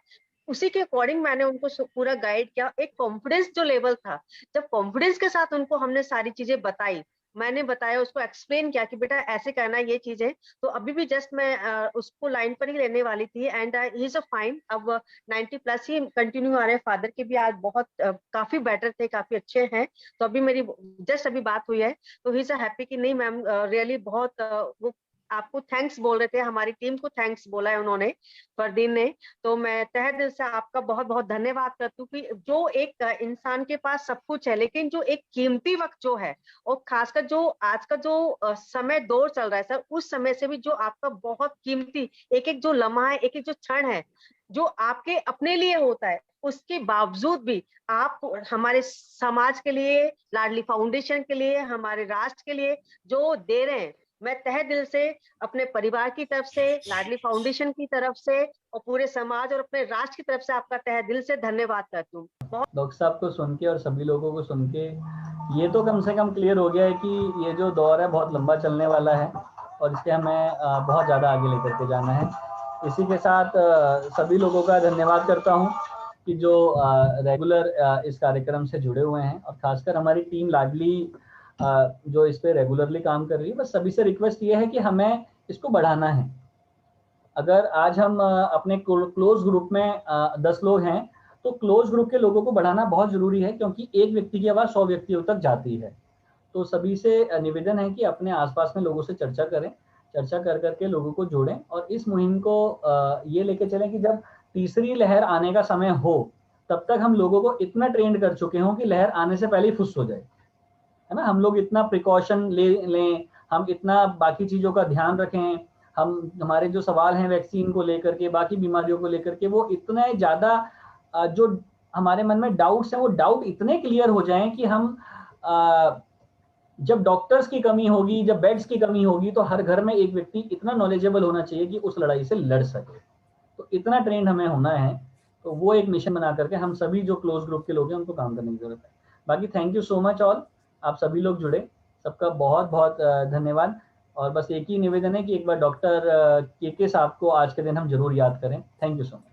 उसी के अकॉर्डिंग मैंने उनको पूरा गाइड किया। एक कॉन्फिडेंस जो लेवल था, जब कॉन्फिडेंस के साथ उनको हमने सारी चीजें बताई, मैंने बताया, उसको एक्सप्लेन किया कि बेटा ऐसे करना है, ये चीज है। तो अभी भी जस्ट मैं उसको लाइन पर ही लेने वाली थी, and he is a fine. अब 90+ ही कंटिन्यू आ रहे हैं। फादर के भी आज बहुत काफी बेटर थे, काफी अच्छे हैं। तो अभी मेरी जस्ट अभी बात हुई है, तो ही इज हैप्पी कि नहीं मैम, रियली बहुत वो आपको थैंक्स बोल रहे थे, हमारी टीम को थैंक्स बोला है उन्होंने, फरदीन ने। तो मैं तहे दिल से आपका बहुत बहुत धन्यवाद करती हूँ कि जो एक इंसान के पास सब कुछ है, लेकिन जो एक कीमती वक्त जो है, और खासकर जो आज का जो समय दौर चल रहा है सर, उस समय से भी जो आपका बहुत कीमती एक एक जो लम्हा है, एक एक जो क्षण है, जो आपके अपने लिए होता है, उसके बावजूद भी आप हमारे समाज के लिए, लाडली फाउंडेशन के लिए, हमारे राष्ट्र के लिए जो दे रहे हैं, मैं तहे दिल से अपने परिवार की तरफ से, लाडली फाउंडेशन की तरफ से और पूरे समाज और अपने राष्ट्र की तरफ से आपका तहे दिल से धन्यवाद करती हूँ। डॉक्टर साहब को सुन के और सभी लोगों को सुन के ये तो कम से कम क्लियर हो गया है कि ये जो दौर है बहुत लंबा चलने वाला है और इसे हमें बहुत ज़्यादा आगे लेकर के जाना है। इसी के साथ सभी लोगों का धन्यवाद करता हूँ कि जो रेगुलर इस कार्यक्रम से जुड़े हुए हैं, और खासकर हमारी टीम लाडली जो इस पे रेगुलरली काम कर रही है। बस सभी से रिक्वेस्ट ये है कि हमें इसको बढ़ाना है। अगर आज हम अपने क्लोज ग्रुप में 10 लोग हैं, तो क्लोज ग्रुप के लोगों को बढ़ाना बहुत जरूरी है, क्योंकि एक व्यक्ति की आवाज़ 100 व्यक्तियों तक जाती है। तो सभी से निवेदन है कि अपने आसपास में लोगों से चर्चा करें, चर्चा कर करके लोगों को जोड़ें और इस मुहिम को ये लेके चलें कि जब तीसरी लहर आने का समय हो, तब तक हम लोगों को इतना ट्रेंड कर चुके हों कि लहर आने से पहले ही फुस हो जाए, है ना। हम लोग इतना प्रिकॉशन लें, हम इतना बाकी चीज़ों का ध्यान रखें, हम हमारे जो सवाल हैं वैक्सीन को लेकर के, बाकी बीमारियों को लेकर के, वो इतने ज़्यादा जो हमारे मन में डाउट्स हैं, वो डाउट इतने क्लियर हो जाएं कि हम जब डॉक्टर्स की कमी होगी, जब बेड्स की कमी होगी, तो हर घर में एक व्यक्ति इतना नॉलेजेबल होना चाहिए कि उस लड़ाई से लड़ सके। तो इतना ट्रेंड हमें होना है। तो वो एक मिशन बना करके हम सभी जो क्लोज ग्रुप के लोग हैं उनको काम करने की जरूरत है। बाकी thank you so much all, आप सभी लोग जुड़े, सबका बहुत बहुत धन्यवाद। और बस एक ही निवेदन है कि एक बार डॉक्टर के साहब को आज के दिन हम जरूर याद करें। Thank you so much.